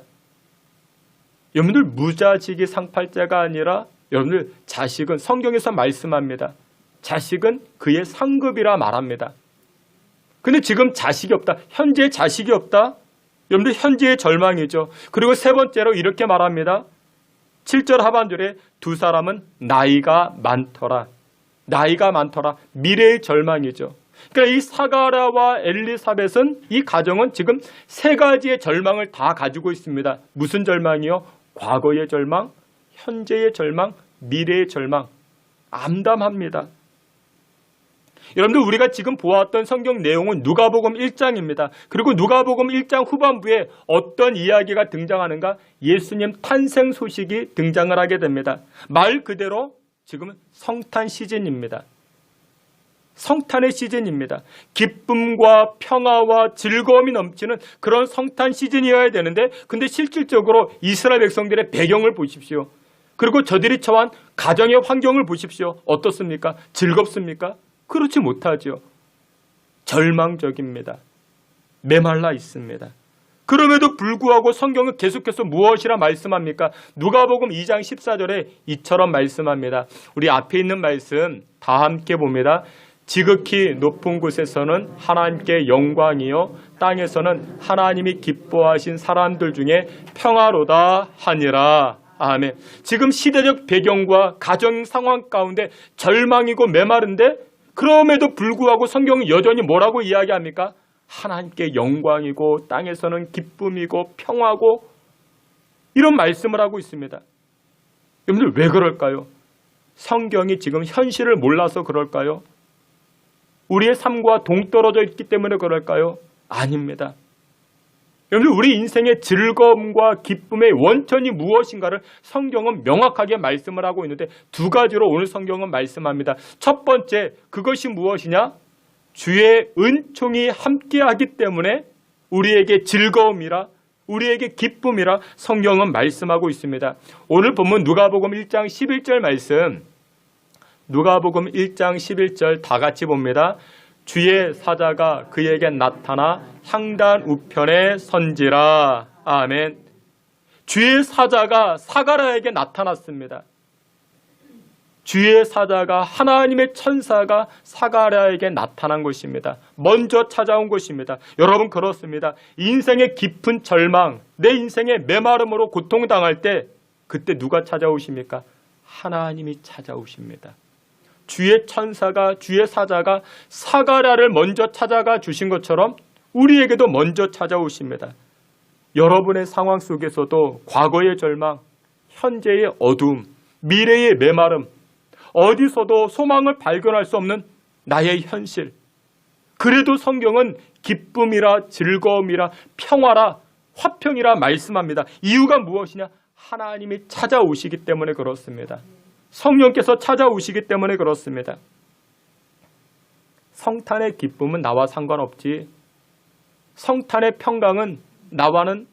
여러분들 무자식이 상팔자가 아니라 여러분들 자식은 성경에서 말씀합니다. 자식은 그의 상급이라 말합니다. 근데 지금 자식이 없다. 현재 자식이 없다. 여러분들 현재의 절망이죠. 그리고 세 번째로 이렇게 말합니다. 7절 하반절에 두 사람은 나이가 많더라. 나이가 많더라. 미래의 절망이죠. 그러니까 이 사가랴와 엘리사벳은 이 가정은 지금 세 가지의 절망을 다 가지고 있습니다. 무슨 절망이요? 과거의 절망, 현재의 절망, 미래의 절망. 암담합니다. 여러분들 우리가 지금 보았던 성경 내용은 누가복음 1장입니다. 그리고 누가복음 1장 후반부에 어떤 이야기가 등장하는가? 예수님 탄생 소식이 등장을 하게 됩니다. 말 그대로 지금은 성탄 시즌입니다. 성탄의 시즌입니다. 기쁨과 평화와 즐거움이 넘치는 그런 성탄 시즌이어야 되는데 근데 실질적으로 이스라엘 백성들의 배경을 보십시오. 그리고 저들이 처한 가정의 환경을 보십시오. 어떻습니까? 즐겁습니까? 그렇지 못하죠. 절망적입니다. 메말라 있습니다. 그럼에도 불구하고 성경은 계속해서 무엇이라 말씀합니까? 누가복음 2장 14절에 이처럼 말씀합니다. 우리 앞에 있는 말씀 다 함께 봅니다. 지극히 높은 곳에서는 하나님께 영광이요 땅에서는 하나님이 기뻐하신 사람들 중에 평화로다 하니라. 아멘. 지금 시대적 배경과 가정 상황 가운데 절망이고 메마른데 그럼에도 불구하고 성경은 여전히 뭐라고 이야기합니까? 하나님께 영광이고 땅에서는 기쁨이고 평화고 이런 말씀을 하고 있습니다. 여러분들 왜 그럴까요? 성경이 지금 현실을 몰라서 그럴까요? 우리의 삶과 동떨어져 있기 때문에 그럴까요? 아닙니다. 여러분들 우리 인생의 즐거움과 기쁨의 원천이 무엇인가를 성경은 명확하게 말씀을 하고 있는데 두 가지로 오늘 성경은 말씀합니다. 첫 번째, 그것이 무엇이냐? 주의 은총이 함께하기 때문에 우리에게 즐거움이라 우리에게 기쁨이라 성경은 말씀하고 있습니다. 오늘 본문 누가복음 1장 11절 말씀, 누가복음 1장 11절 다 같이 봅니다. 주의 사자가 그에게 나타나 향단 우편에 선지라. 아멘. 주의 사자가 사가랴에게 나타났습니다. 주의 사자가 하나님의 천사가 사가랴에게 나타난 것입니다. 먼저 찾아온 것입니다. 여러분 그렇습니다. 인생의 깊은 절망, 내 인생의 메마름으로 고통당할 때 그때 누가 찾아오십니까? 하나님이 찾아오십니다. 주의 천사가 주의 사자가 사가랴를 먼저 찾아가 주신 것처럼 우리에게도 먼저 찾아오십니다. 여러분의 상황 속에서도 과거의 절망, 현재의 어두움, 미래의 메마름, 어디서도 소망을 발견할 수 없는 나의 현실. 그래도 성경은 기쁨이라 즐거움이라 평화라 화평이라 말씀합니다. 이유가 무엇이냐? 하나님이 찾아오시기 때문에 그렇습니다. 성령께서 찾아오시기 때문에 그렇습니다. 성탄의 기쁨은 나와 상관없지. 성탄의 평강은 나와는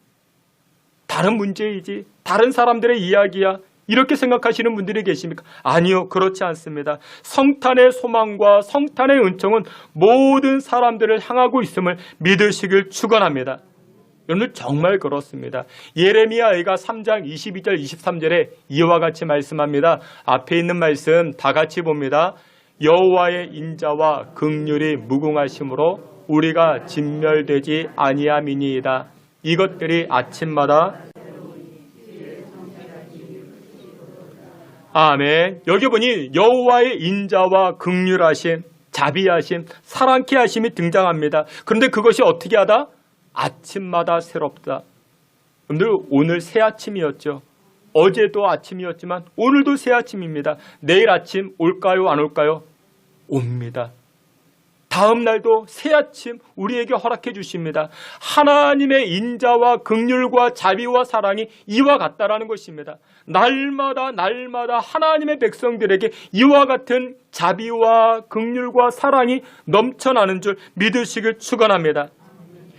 다른 문제이지. 다른 사람들의 이야기야. 이렇게 생각하시는 분들이 계십니까? 아니요, 그렇지 않습니다. 성탄의 소망과 성탄의 은총은 모든 사람들을 향하고 있음을 믿으시길 축원합니다. 여러분 정말 그렇습니다. 예레미야가 3장 22절 23절에 이와 같이 말씀합니다. 앞에 있는 말씀 다 같이 봅니다. 여호와의 인자와 긍휼이 무궁하심으로 우리가 진멸되지 아니함이니이다. 이것들이 아침마다 아멘. 여기 보니 여호와의 인자와 긍휼하심, 자비하심, 사랑케 하심이 등장합니다. 그런데 그것이 어떻게 하다? 아침마다 새롭다. 여러분들 오늘 새 아침이었죠. 어제도 아침이었지만 오늘도 새 아침입니다. 내일 아침 올까요? 안 올까요? 옵니다. 다음 날도 새 아침 우리에게 허락해 주십니다. 하나님의 인자와 긍휼과 자비와 사랑이 이와 같다라는 것입니다. 날마다 하나님의 백성들에게 이와 같은 자비와 긍휼과 사랑이 넘쳐나는 줄 믿으시길 축원합니다.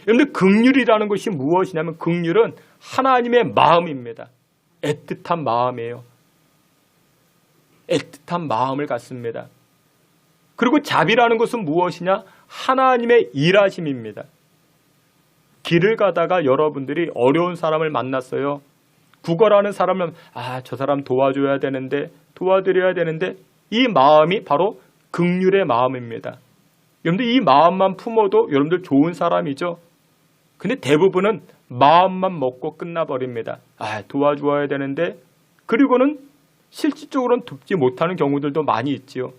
여러분들 긍휼이라는 것이 무엇이냐면 긍휼은 하나님의 마음입니다. 애틋한 마음이에요. 애틋한 마음을 갖습니다. 그리고 자비라는 것은 무엇이냐? 하나님의 일하심입니다. 길을 가다가 여러분들이 어려운 사람을 만났어요. 구걸하는 사람을 저 사람 도와줘야 되는데 도와드려야 되는데 이 마음이 바로 긍휼의 마음입니다. 여러분들 이 마음만 품어도 여러분들 좋은 사람이죠. 근데 대부분은 마음만 먹고 끝나버립니다. 도와주어야 되는데 그리고는 실질적으로는 돕지 못하는 경우들도 많이 있지요.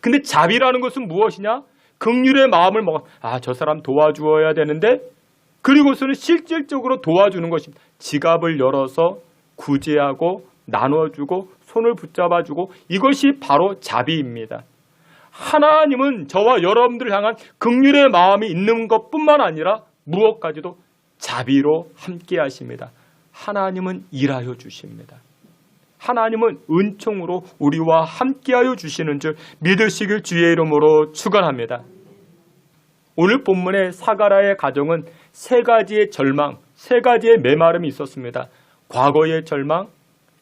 근데 자비라는 것은 무엇이냐? 긍휼의 마음을 먹어 저 사람 도와주어야 되는데 그리고서는 실질적으로 도와주는 것입니다. 지갑을 열어서 구제하고 나눠주고 손을 붙잡아주고 이것이 바로 자비입니다. 하나님은 저와 여러분들을 향한 긍휼의 마음이 있는 것뿐만 아니라 무엇까지도 자비로 함께 하십니다. 하나님은 일하여 주십니다. 하나님은 은총으로 우리와 함께하여 주시는 줄 믿으시길 주의 이름으로 축원합니다. 오늘 본문의 사가랴의 가정은 세 가지의 절망, 세 가지의 메마름이 있었습니다. 과거의 절망,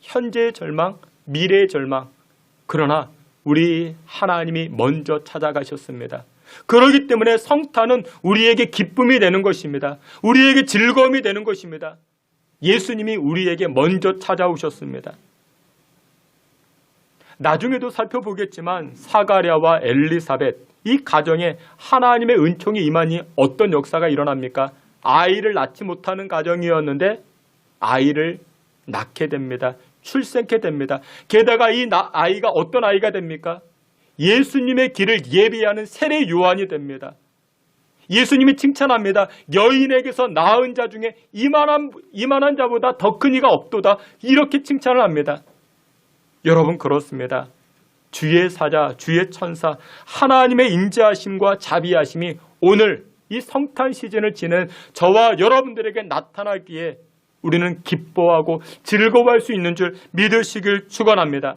현재의 절망, 미래의 절망. 그러나 우리 하나님이 먼저 찾아가셨습니다. 그렇기 때문에 성탄은 우리에게 기쁨이 되는 것입니다. 우리에게 즐거움이 되는 것입니다. 예수님이 우리에게 먼저 찾아오셨습니다. 나중에도 살펴보겠지만 사가랴와 엘리사벳 이 가정에 하나님의 은총이 임하니 어떤 역사가 일어납니까? 아이를 낳지 못하는 가정이었는데 아이를 낳게 됩니다. 출생케 됩니다. 게다가 이 아이가 어떤 아이가 됩니까? 예수님의 길을 예비하는 세례 요한이 됩니다. 예수님이 칭찬합니다. 여인에게서 낳은 자 중에 이만한 자보다 더 큰 이가 없도다. 이렇게 칭찬을 합니다. 여러분 그렇습니다. 주의 사자, 주의 천사, 하나님의 인자하심과 자비하심이 오늘 이 성탄 시즌을 지는 저와 여러분들에게 나타나기에 우리는 기뻐하고 즐거워할 수 있는 줄 믿으시길 축원합니다.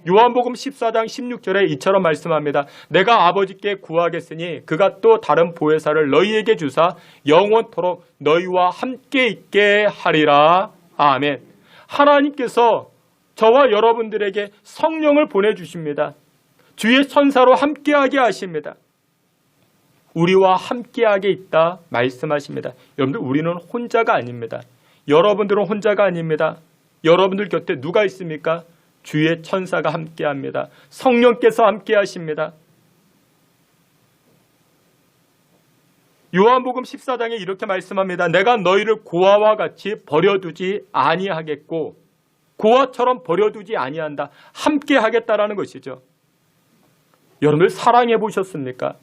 요한복음 14장 16절에 이처럼 말씀합니다. 내가 아버지께 구하겠으니 그가 또 다른 보혜사를 너희에게 주사 영원토록 너희와 함께 있게 하리라. 아멘. 하나님께서 저와 여러분들에게 성령을 보내주십니다. 주의 천사로 함께하게 하십니다. 우리와 함께하게 있다 말씀하십니다. 여러분들 우리는 혼자가 아닙니다. 여러분들은 혼자가 아닙니다. 여러분들 곁에 누가 있습니까? 주의 천사가 함께합니다. 성령께서 함께하십니다. 요한복음 14장에 이렇게 말씀합니다. 내가 너희를 고아와 같이 버려두지 아니하겠고 고아처럼 버려두지 아니한다. 함께 하겠다라는 것이죠. 여러분들 사랑해 보셨습니까?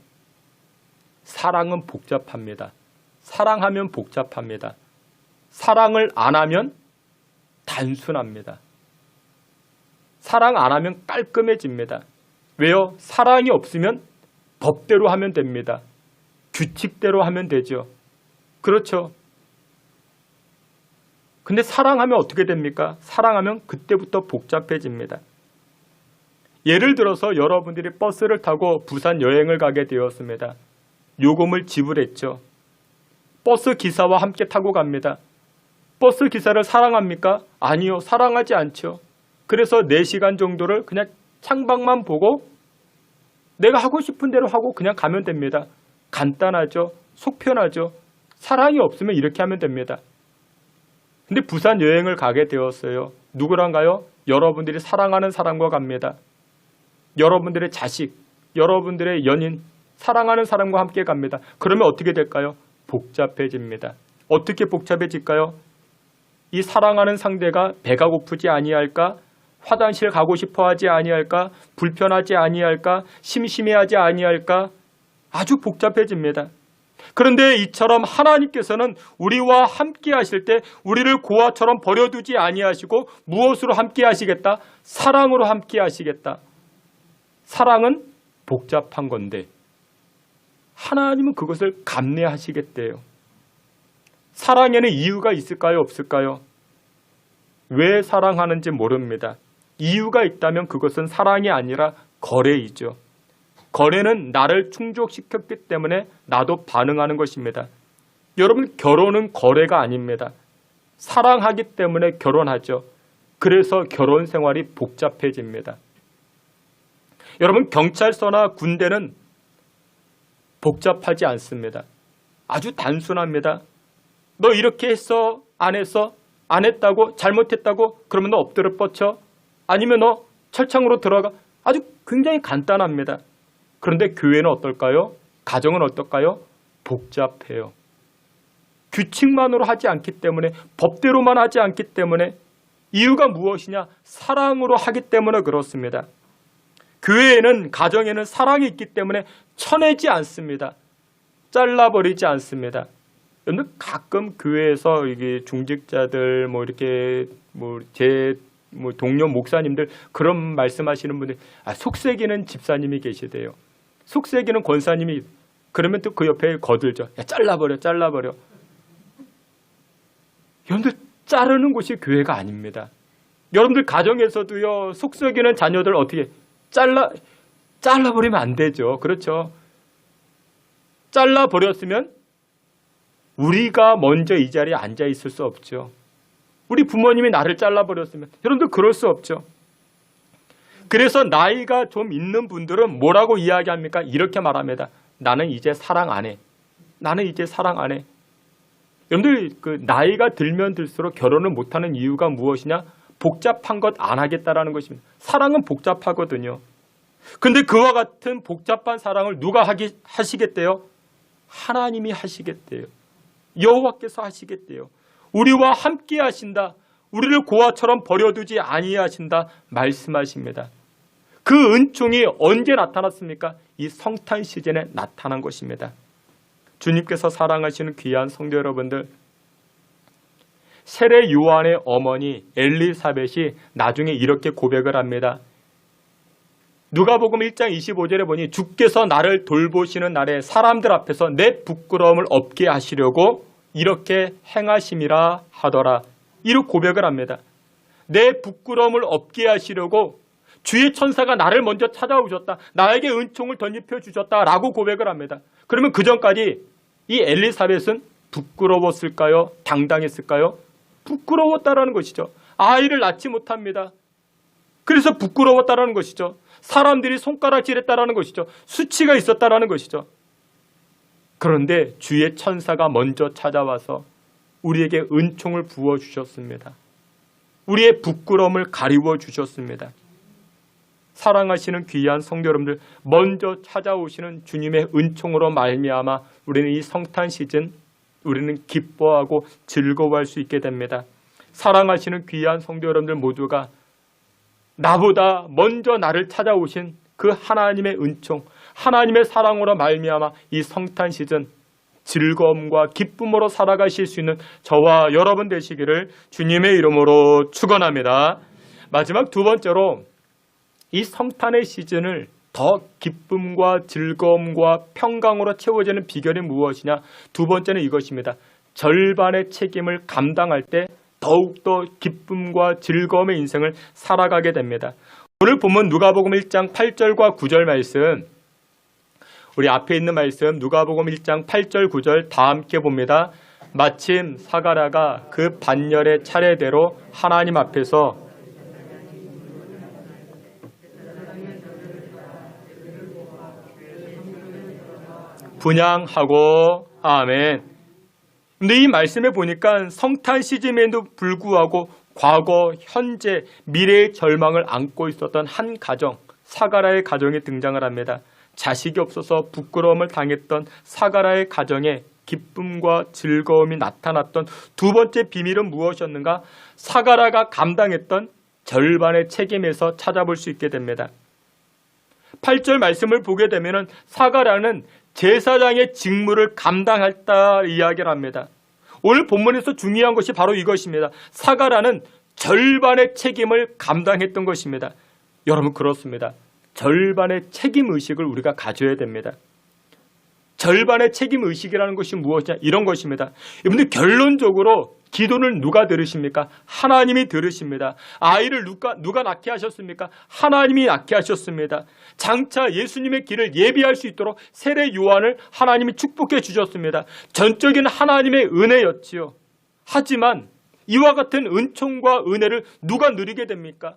사랑은 복잡합니다. 사랑하면 복잡합니다. 사랑을 안 하면 단순합니다. 사랑 안 하면 깔끔해집니다. 왜요? 사랑이 없으면 법대로 하면 됩니다. 규칙대로 하면 되죠. 그렇죠. 근데 사랑하면 어떻게 됩니까? 사랑하면 그때부터 복잡해집니다. 예를 들어서 여러분들이 버스를 타고 부산 여행을 가게 되었습니다. 요금을 지불했죠. 버스 기사와 함께 타고 갑니다. 버스 기사를 사랑합니까? 아니요. 사랑하지 않죠. 그래서 4시간 정도를 그냥 창밖만 보고 내가 하고 싶은 대로 하고 그냥 가면 됩니다. 간단하죠. 속 편하죠. 사랑이 없으면 이렇게 하면 됩니다. 근데 부산 여행을 가게 되었어요. 누구랑가요? 여러분들이 사랑하는 사람과 갑니다. 여러분들의 자식, 여러분들의 연인, 사랑하는 사람과 함께 갑니다. 그러면 어떻게 될까요? 복잡해집니다. 어떻게 복잡해질까요? 이 사랑하는 상대가 배가 고프지 아니할까? 화장실 가고 싶어 하지 아니할까? 불편하지 아니할까? 심심해하지 아니할까? 아주 복잡해집니다. 그런데 이처럼 하나님께서는 우리와 함께 하실 때 우리를 고아처럼 버려두지 아니하시고 무엇으로 함께 하시겠다? 사랑으로 함께 하시겠다. 사랑은 복잡한 건데 하나님은 그것을 감내하시겠대요. 사랑에는 이유가 있을까요? 없을까요? 왜 사랑하는지 모릅니다. 이유가 있다면 그것은 사랑이 아니라 거래이죠. 거래는 나를 충족시켰기 때문에 나도 반응하는 것입니다. 여러분, 결혼은 거래가 아닙니다. 사랑하기 때문에 결혼하죠. 그래서 결혼 생활이 복잡해집니다. 여러분, 경찰서나 군대는 복잡하지 않습니다. 아주 단순합니다. 너 이렇게 했어? 안 했어? 안 했다고? 잘못했다고? 그러면 너 엎드려 뻗쳐? 아니면 너 철창으로 들어가? 아주 굉장히 간단합니다. 그런데 교회는 어떨까요? 가정은 어떨까요? 복잡해요. 규칙만으로 하지 않기 때문에, 법대로만 하지 않기 때문에, 이유가 무엇이냐? 사랑으로 하기 때문에 그렇습니다. 교회에는, 가정에는 사랑이 있기 때문에 쳐내지 않습니다. 잘라버리지 않습니다. 여러분, 가끔 교회에서 이게 중직자들, 제 동료 목사님들 그런 말씀하시는 분들, 속새기는 집사님이 계시대요. 속새기는 권사님이, 그러면 또 그 옆에 거들죠. 야, 잘라버려. 여러분들, 자르는 곳이 교회가 아닙니다. 여러분들 가정에서도요, 속썩이는 자녀들 어떻게 잘라버리면 안 되죠. 그렇죠. 잘라버렸으면 우리가 먼저 이 자리에 앉아 있을 수 없죠. 우리 부모님이 나를 잘라버렸으면 여러분들 그럴 수 없죠. 그래서 나이가 좀 있는 분들은 뭐라고 이야기합니까? 이렇게 말합니다. 나는 이제 사랑 안 해. 여러분들, 그 나이가 들면 들수록 결혼을 못하는 이유가 무엇이냐? 복잡한 것 안 하겠다라는 것입니다. 사랑은 복잡하거든요. 근데 그와 같은 복잡한 사랑을 누가 하시겠대요? 하나님이 하시겠대요. 여호와께서 하시겠대요. 우리와 함께 하신다. 우리를 고아처럼 버려두지 아니하신다 말씀하십니다. 그 은총이 언제 나타났습니까? 이 성탄 시즌에 나타난 것입니다. 주님께서 사랑하시는 귀한 성도 여러분들, 세례 요한의 어머니 엘리사벳이 나중에 이렇게 고백을 합니다. 누가복음 1장 25절에 보니 주께서 나를 돌보시는 날에 사람들 앞에서 내 부끄러움을 없게 하시려고 이렇게 행하심이라 하더라. 이렇게 고백을 합니다. 내 부끄러움을 없게 하시려고 주의 천사가 나를 먼저 찾아오셨다. 나에게 은총을 덧입혀 주셨다라고 고백을 합니다. 그러면 그 전까지 이 엘리사벳은 부끄러웠을까요? 당당했을까요? 부끄러웠다라는 것이죠. 아이를 낳지 못합니다. 그래서 부끄러웠다라는 것이죠. 사람들이 손가락질했다라는 것이죠. 수치가 있었다라는 것이죠. 그런데 주의 천사가 먼저 찾아와서 우리에게 은총을 부어주셨습니다. 우리의 부끄러움을 가리워 주셨습니다. 사랑하시는 귀한 성도 여러분들, 먼저 찾아오시는 주님의 은총으로 말미암아 우리는 이 성탄 시즌 우리는 기뻐하고 즐거워할 수 있게 됩니다. 사랑하시는 귀한 성도 여러분들 모두가 나보다 먼저 나를 찾아오신 그 하나님의 은총, 하나님의 사랑으로 말미암아 이 성탄 시즌 즐거움과 기쁨으로 살아가실 수 있는 저와 여러분 되시기를 주님의 이름으로 축원합니다. 마지막 두 번째로 이 성탄의 시즌을 더 기쁨과 즐거움과 평강으로 채워지는 비결이 무엇이냐? 두 번째는 이것입니다. 절반의 책임을 감당할 때 더욱더 기쁨과 즐거움의 인생을 살아가게 됩니다. 오늘 본문 누가복음 1장 8절과 9절 말씀, 우리 앞에 있는 말씀 누가복음 1장 8절 9절 다 함께 봅니다. 마침 사가랴가 그 반열의 차례대로 하나님 앞에서 분향하고 아멘. 근데 이 말씀에 보니까 성탄 시즌에도 불구하고 과거, 현재, 미래의 절망을 안고 있었던 한 가정, 사가랴의 가정이 등장을 합니다. 자식이 없어서 부끄러움을 당했던 사가랴의 가정에 기쁨과 즐거움이 나타났던 두 번째 비밀은 무엇이었는가? 사가랴가 감당했던 절반의 책임에서 찾아볼 수 있게 됩니다. 8절 말씀을 보게 되면 사가랴는 제사장의 직무를 감당했다 이야기를 합니다. 오늘 본문에서 중요한 것이 바로 이것입니다. 사가랴는 절반의 책임을 감당했던 것입니다. 여러분 그렇습니다. 절반의 책임의식을 우리가 가져야 됩니다. 절반의 책임의식이라는 것이 무엇이냐? 이런 것입니다. 여러분들 결론적으로 기도를 누가 들으십니까? 하나님이 들으십니다. 아이를 누가 낳게 하셨습니까? 하나님이 낳게 하셨습니다. 장차 예수님의 길을 예비할 수 있도록 세례 요한을 하나님이 축복해 주셨습니다. 전적인 하나님의 은혜였지요. 하지만 이와 같은 은총과 은혜를 누가 누리게 됩니까?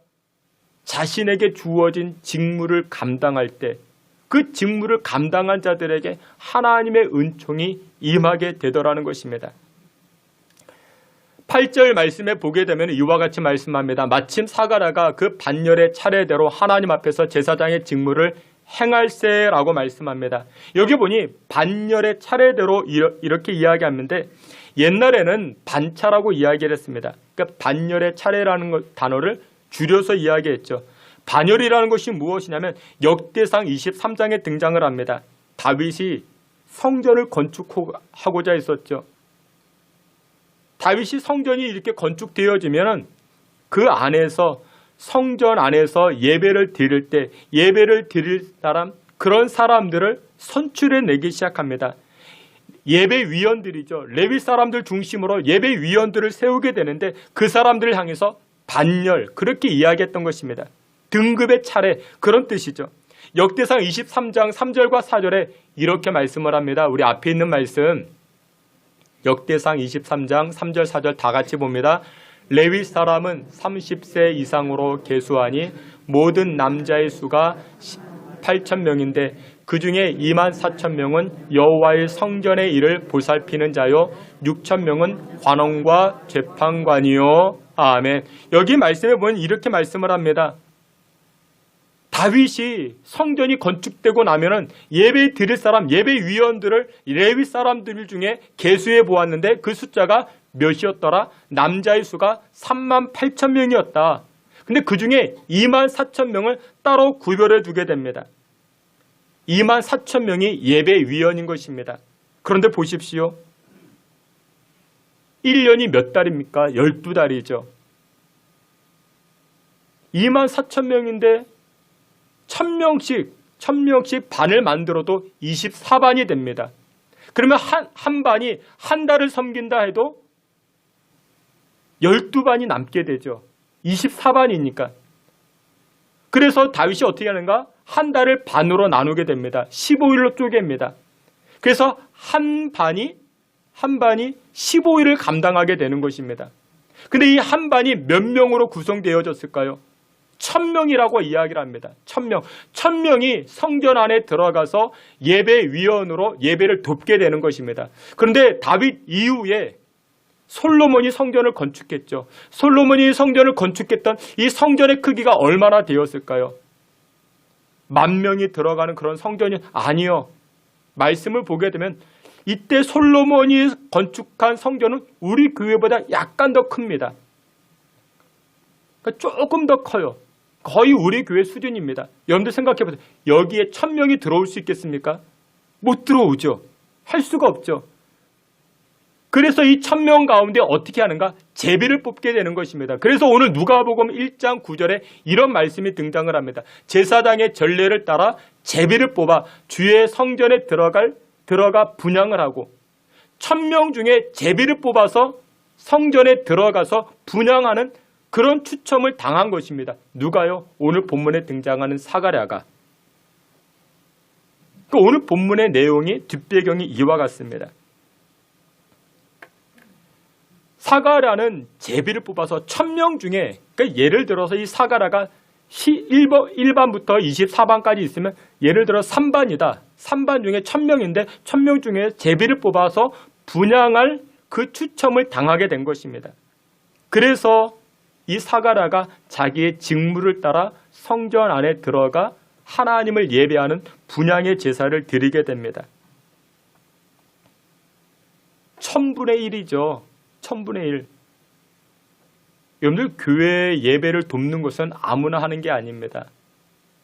자신에게 주어진 직무를 감당할 때 그 직무를 감당한 자들에게 하나님의 은총이 임하게 되더라는 것입니다. 8절 말씀에 보게 되면 이와 같이 말씀합니다. 마침 사가랴가 그 반열의 차례대로 하나님 앞에서 제사장의 직무를 행할세라고 말씀합니다. 여기 보니 반열의 차례대로 이렇게 이야기하는데 옛날에는 반차라고 이야기를 했습니다. 그러니까 반열의 차례라는 단어를 줄여서 이야기했죠. 반열이라는 것이 무엇이냐면 역대상 23장에 등장을 합니다. 다윗이 성전을 건축하고자 했었죠. 다윗이 성전이 이렇게 건축되어지면 그 안에서 성전 안에서 예배를 드릴 때 예배를 드릴 사람 그런 사람들을 선출해 내기 시작합니다. 예배위원들이죠. 레위 사람들 중심으로 예배위원들을 세우게 되는데 그 사람들을 향해서 반열 그렇게 이야기했던 것입니다. 등급의 차례 그런 뜻이죠. 역대상 23장 3절과 4절에 이렇게 말씀을 합니다. 우리 앞에 있는 말씀 역대상 23장 3절 4절 다 같이 봅니다. 레위 사람은 30세 이상으로 계수하니 모든 남자의 수가 8,000명인데 그 중에 24,000명은 여호와의 성전의 일을 보살피는 자요 6,000명은 관원과 재판관이요. 아멘. 여기 말씀에 보면 이렇게 말씀을 합니다. 다윗이 성전이 건축되고 나면은 예배 드릴 사람, 예배위원들을 레위 사람들 중에 계수해 보았는데 그 숫자가 몇이었더라? 남자의 수가 38,000명이었다. 근데 그 중에 24,000명을 따로 구별해 두게 됩니다. 24,000명이 예배위원인 것입니다. 그런데 보십시오. 1년이 몇 달입니까? 12달이죠. 24,000명인데 1,000명씩 반을 만들어도 24반이 됩니다. 그러면 한 반이 한 달을 섬긴다 해도 12반이 남게 되죠. 24반이니까. 그래서 다윗이 어떻게 하는가? 한 달을 반으로 나누게 됩니다. 15일로 쪼갭니다. 그래서 한 반이 15일을 감당하게 되는 것입니다. 근데 이 한 반이 몇 명으로 구성되어졌을까요? 1,000명이라고 이야기를 합니다. 1,000명. 1,000명이 성전 안에 들어가서 예배위원으로 예배를 돕게 되는 것입니다. 그런데 다윗 이후에 솔로몬이 성전을 건축했죠. 솔로몬이 성전을 건축했던 이 성전의 크기가 얼마나 되었을까요? 10,000명이 들어가는 그런 성전이 아니요. 말씀을 보게 되면 이때 솔로몬이 건축한 성전은 우리 교회보다 약간 더 큽니다. 그러니까 조금 더 커요. 거의 우리 교회 수준입니다. 여러분들 생각해 보세요. 여기에 1,000명이 들어올 수 있겠습니까? 못 들어오죠. 할 수가 없죠. 그래서 이 1,000명 가운데 어떻게 하는가? 제비를 뽑게 되는 것입니다. 그래서 오늘 누가복음 1장 9절에 이런 말씀이 등장을 합니다. 제사장의 전례를 따라 제비를 뽑아 주의 성전에 들어가 분향을 하고 1,000명 중에 제비를 뽑아서 성전에 들어가서 분향하는 그런 추첨을 당한 것입니다. 누가요? 오늘 본문에 등장하는 사가랴가. 오늘 본문의 내용이 뒷배경이 이와 같습니다. 사가랴는 제비를 뽑아서 1,000명 중에 그러니까 예를 들어서 이 사가랴가 1반부터 24반까지 있으면 예를 들어 3반이다. 3반 중에 1,000명인데 1,000명 중에 제비를 뽑아서 분향할 그 추첨을 당하게 된 것입니다. 그래서 이 사가랴가 자기의 직무를 따라 성전 안에 들어가 하나님을 예배하는 분향의 제사를 드리게 됩니다. 1,000분의 1이죠. 1,000분의 1. 여러분들 교회 예배를 돕는 것은 아무나 하는 게 아닙니다.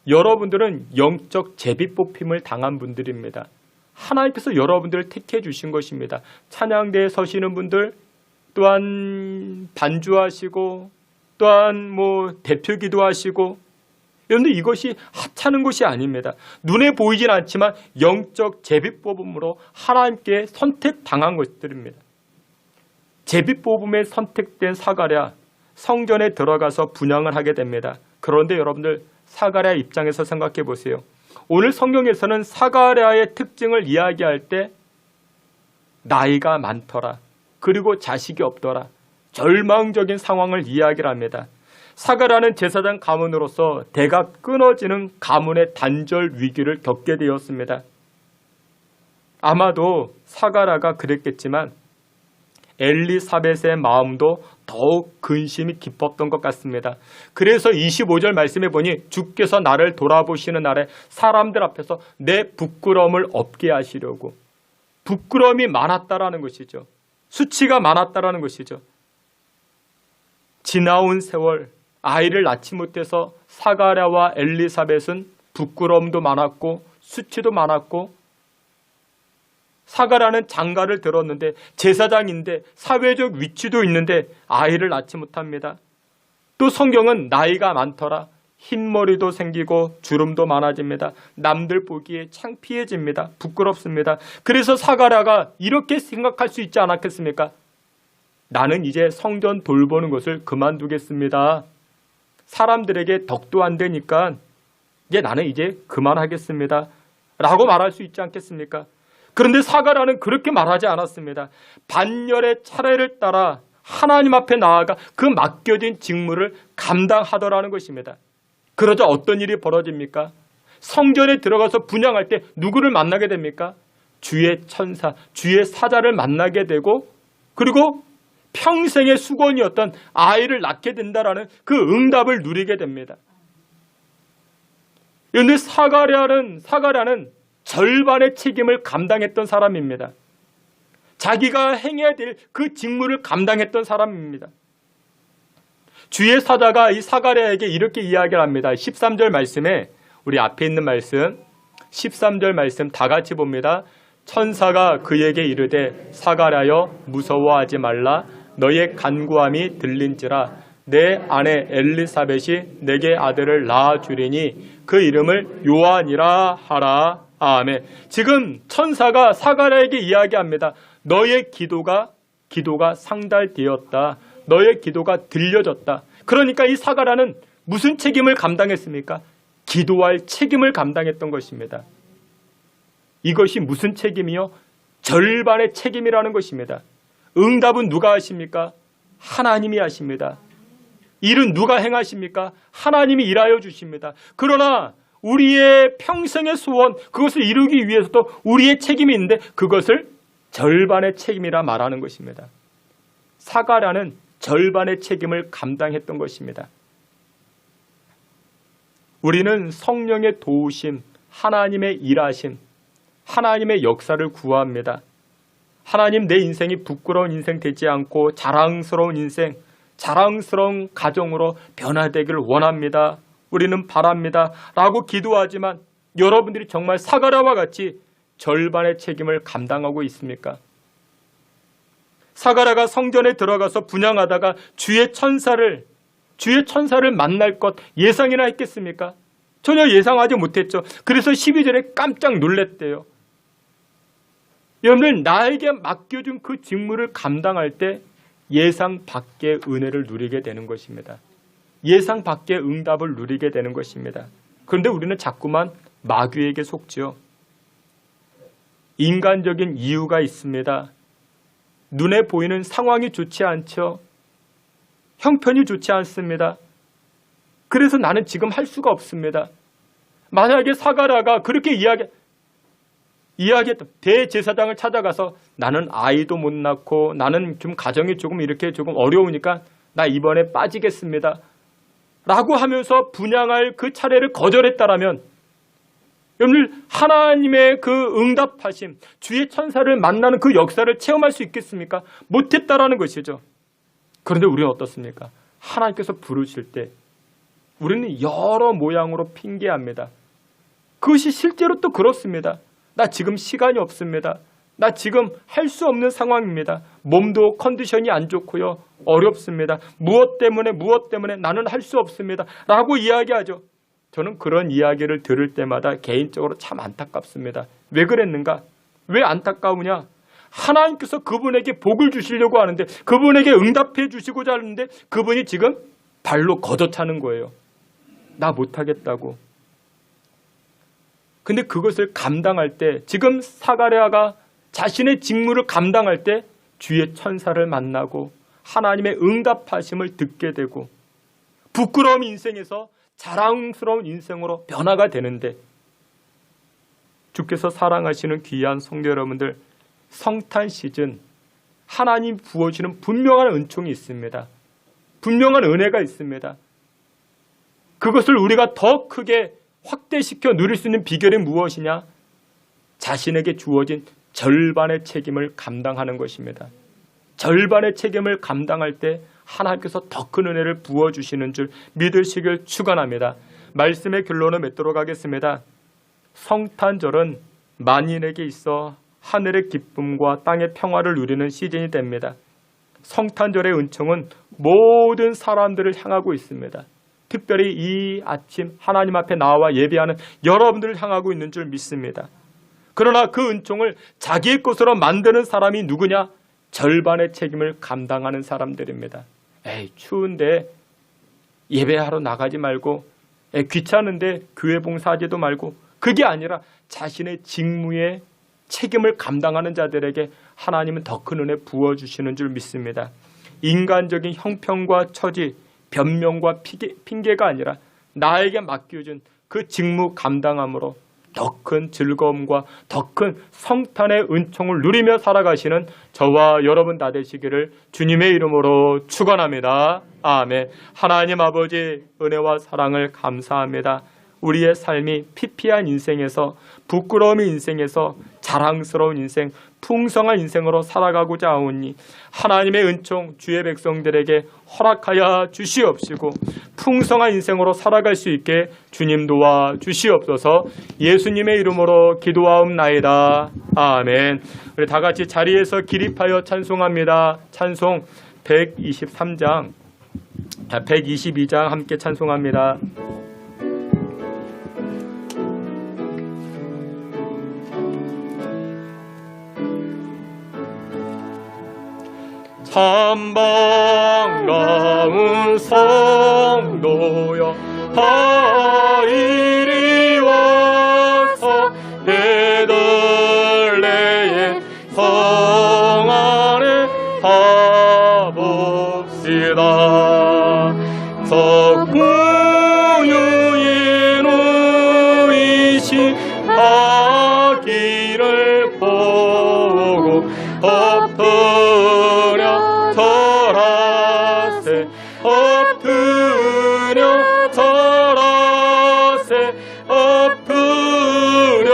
여러분들은 영적 제비 뽑힘을 당한 분들입니다. 하나님께서 여러분들을 택해 주신 것입니다. 찬양대에 서시는 분들, 또한 반주하시고, 또한 대표 기도하시고, 여러분들 이것이 하찮은 것이 아닙니다. 눈에 보이진 않지만 영적 제비뽑음으로 하나님께 선택당한 것들입니다. 제비뽑음에 선택된 사가랴, 성전에 들어가서 분향을 하게 됩니다. 그런데 여러분들 사가랴 입장에서 생각해 보세요. 오늘 성경에서는 사가랴의 특징을 이야기할 때 나이가 많더라, 그리고 자식이 없더라, 절망적인 상황을 이야기를 합니다. 사가랴는 제사장 가문으로서 대가 끊어지는 가문의 단절 위기를 겪게 되었습니다. 아마도 사가랴가 그랬겠지만 엘리사벳의 마음도 더욱 근심이 깊었던 것 같습니다. 그래서 25절 말씀에 보니 주께서 나를 돌아보시는 날에 사람들 앞에서 내 부끄러움을 없게 하시려고, 부끄러움이 많았다라는 것이죠. 수치가 많았다라는 것이죠. 지나온 세월, 아이를 낳지 못해서 사가랴와 엘리사벳은 부끄러움도 많았고 수치도 많았고, 사가랴는 장가를 들었는데 제사장인데 사회적 위치도 있는데 아이를 낳지 못합니다. 또 성경은 나이가 많더라, 흰머리도 생기고 주름도 많아집니다. 남들 보기에 창피해집니다. 부끄럽습니다. 그래서 사가랴가 이렇게 생각할 수 있지 않았겠습니까? 나는 이제 성전 돌보는 것을 그만두겠습니다. 사람들에게 덕도 안 되니까 나는 이제 그만하겠습니다 라고 말할 수 있지 않겠습니까? 그런데 사가랴는 그렇게 말하지 않았습니다. 반열의 차례를 따라 하나님 앞에 나아가 그 맡겨진 직무를 감당하더라는 것입니다. 그러자 어떤 일이 벌어집니까? 성전에 들어가서 분향할 때 누구를 만나게 됩니까? 주의 천사, 주의 사자를 만나게 되고, 그리고 평생의 수건이었던 아이를 낳게 된다라는 그 응답을 누리게 됩니다. 그런데 사가랴는 절반의 책임을 감당했던 사람입니다. 자기가 행해야 될 그 직무를 감당했던 사람입니다. 주의 사자가 이 사가랴에게 이렇게 이야기를 합니다. 13절 말씀에, 우리 앞에 있는 말씀 13절 말씀 다 같이 봅니다. 천사가 그에게 이르되 사가랴여 무서워하지 말라, 너의 간구함이 들린지라 내 아내 엘리사벳이 내게 아들을 낳아주리니 그 이름을 요한이라 하라. 아멘. 지금 천사가 사가랴에게 이야기합니다. 너의 기도가 상달되었다. 너의 기도가 들려졌다. 그러니까 이 사가랴는 무슨 책임을 감당했습니까? 기도할 책임을 감당했던 것입니다. 이것이 무슨 책임이요? 절반의 책임이라는 것입니다. 응답은 누가 하십니까? 하나님이 하십니다. 일은 누가 행하십니까? 하나님이 일하여 주십니다. 그러나 우리의 평생의 소원, 그것을 이루기 위해서도 우리의 책임이 있는데 그것을 절반의 책임이라 말하는 것입니다. 사가랴는 절반의 책임을 감당했던 것입니다. 우리는 성령의 도우심, 하나님의 일하심, 하나님의 역사를 구합니다. 하나님, 내 인생이 부끄러운 인생 되지 않고 자랑스러운 인생, 자랑스러운 가정으로 변화되기를 원합니다. 우리는 바랍니다. 라고 기도하지만 여러분들이 정말 사가랴와 같이 절반의 책임을 감당하고 있습니까? 사가랴가 성전에 들어가서 분향하다가 주의 천사를 만날 것 예상이나 했겠습니까? 전혀 예상하지 못했죠. 그래서 12절에 깜짝 놀랐대요. 여러분들, 나에게 맡겨준 그 직무를 감당할 때 예상 밖의 은혜를 누리게 되는 것입니다. 예상 밖의 응답을 누리게 되는 것입니다. 그런데 우리는 자꾸만 마귀에게 속지요. 인간적인 이유가 있습니다. 눈에 보이는 상황이 좋지 않죠. 형편이 좋지 않습니다. 그래서 나는 지금 할 수가 없습니다. 만약에 사가랴가 그렇게 이야기했던 대제사장을 찾아가서 나는 아이도 못 낳고 나는 좀 가정이 조금 어려우니까 나 이번에 빠지겠습니다 라고 하면서 분향할 그 차례를 거절했다라면, 여러분들, 하나님의 그 응답하심, 주의 천사를 만나는 그 역사를 체험할 수 있겠습니까? 못했다라는 것이죠. 그런데 우리는 어떻습니까? 하나님께서 부르실 때 우리는 여러 모양으로 핑계합니다. 그것이 실제로 또 그렇습니다. 나 지금 시간이 없습니다. 나 지금 할 수 없는 상황입니다. 몸도 컨디션이 안 좋고요. 어렵습니다. 무엇 때문에 나는 할 수 없습니다. 라고 이야기하죠. 저는 그런 이야기를 들을 때마다 개인적으로 참 안타깝습니다. 왜 그랬는가? 왜 안타까우냐? 하나님께서 그분에게 복을 주시려고 하는데, 그분에게 응답해 주시고자 하는데 그분이 지금 발로 걷어차는 거예요. 나 못하겠다고. 근데 그것을 감당할 때, 지금 사가랴가 자신의 직무를 감당할 때 주의 천사를 만나고 하나님의 응답하심을 듣게 되고 부끄러움 인생에서 자랑스러운 인생으로 변화가 되는데, 주께서 사랑하시는 귀한 성도 여러분들, 성탄 시즌 하나님 부어주는 분명한 은총이 있습니다. 분명한 은혜가 있습니다. 그것을 우리가 더 크게 확대시켜 누릴 수 있는 비결이 무엇이냐? 자신에게 주어진 절반의 책임을 감당하는 것입니다. 절반의 책임을 감당할 때 하나님께서 더 큰 은혜를 부어주시는 줄 믿으시길 축원합니다. 말씀의 결론을 맺도록 하겠습니다. 성탄절은 만인에게 있어 하늘의 기쁨과 땅의 평화를 누리는 시즌이 됩니다. 성탄절의 은총은 모든 사람들을 향하고 있습니다. 특별히 이 아침 하나님 앞에 나와 예배하는 여러분들을 향하고 있는 줄 믿습니다. 그러나 그 은총을 자기의 것으로 만드는 사람이 누구냐? 절반의 책임을 감당하는 사람들입니다. 에이, 추운데 예배하러 나가지 말고, 귀찮은데 교회 봉사하지도 말고, 그게 아니라 자신의 직무에 책임을 감당하는 자들에게 하나님은 더 큰 은혜 부어주시는 줄 믿습니다. 인간적인 형평과 처지, 변명과 핑계가 아니라 나에게 맡겨준 그 직무 감당함으로 더 큰 즐거움과 더 큰 성탄의 은총을 누리며 살아가시는 저와 여러분 다 되시기를 주님의 이름으로 축원합니다. 아멘. 하나님 아버지 은혜와 사랑을 감사합니다. 우리의 삶이 피피한 인생에서, 부끄러움의 인생에서 자랑스러운 인생, 풍성한 인생으로 살아가고자 하오니 하나님의 은총 주의 백성들에게 허락하여 주시옵시고 풍성한 인생으로 살아갈 수 있게 주님 도와 주시옵소서. 예수님의 이름으로 기도하옵나이다. 아멘. 우리 다 같이 자리에서 기립하여 찬송합니다. 찬송 123장, 122장 함께 찬송합니다. 참 반가운 성도여, 다 이리 와서 베들레헴 성 안에 가봅시다. 석구유에 누이신 아기를 보고 엎드려 절하세, 엎드려 절하세, 엎드려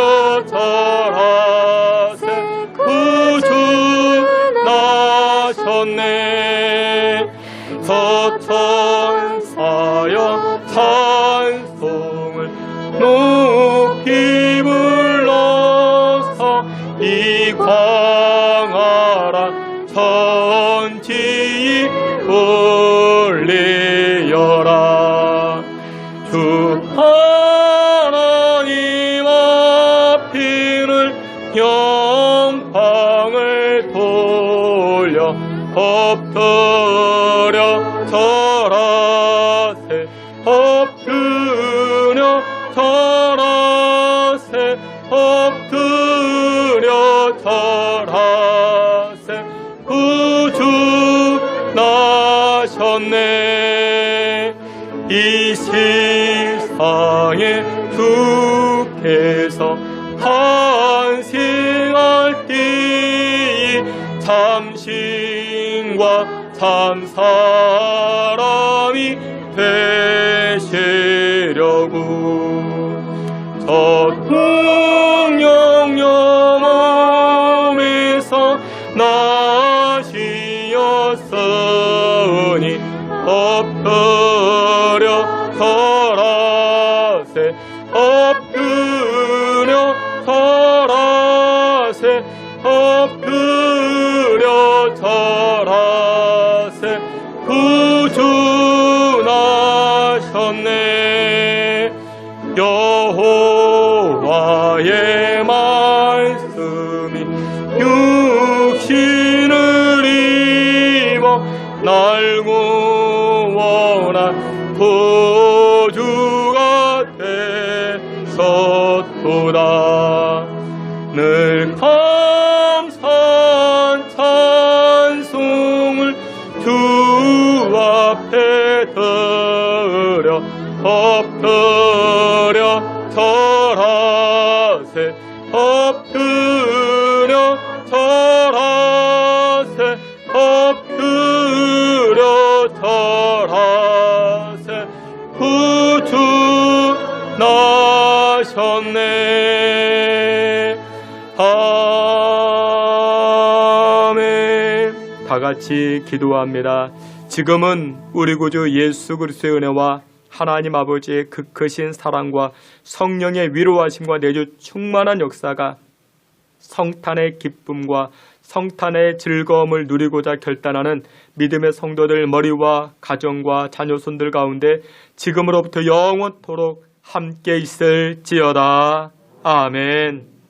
절하세. 구주 나셨네. 서천사여 찬송을 높이 불러서 이 광활한 천지 울리어라. 주 하나님 앞에는 영광을 돌려 엎드려 절하세, 엎드려 절하세, 엎드려 절하세. 구주 나셨네. 이 세상에 주께서 탄생할 때에 참신과 참사람이 되시려고 저통영 몸에서 나시었으니 엎드려 절하세, 엎드려 절하세. 나셨네. 여호와의 말씀이 육신을 입어 날고 원한 구주가 되셨도다. 늘 감사한 찬송을 주 앞에 드려 엎드려 절하세. 엎드려 절하세. 엎드려 절하세. 구주 나셨네. 아멘. 다 같이 기도합니다. 지금은 우리 구주 예수 그리스도의 은혜와 하나님 아버지의 그 크신 사랑과 성령의 위로하심과 내주 충만한 역사가 성탄의 기쁨과 성탄의 즐거움을 누리고자 결단하는 믿음의 성도들 머리와 가정과 자녀손들 가운데 지금으로부터 영원토록 함께 있을지어다. 아멘.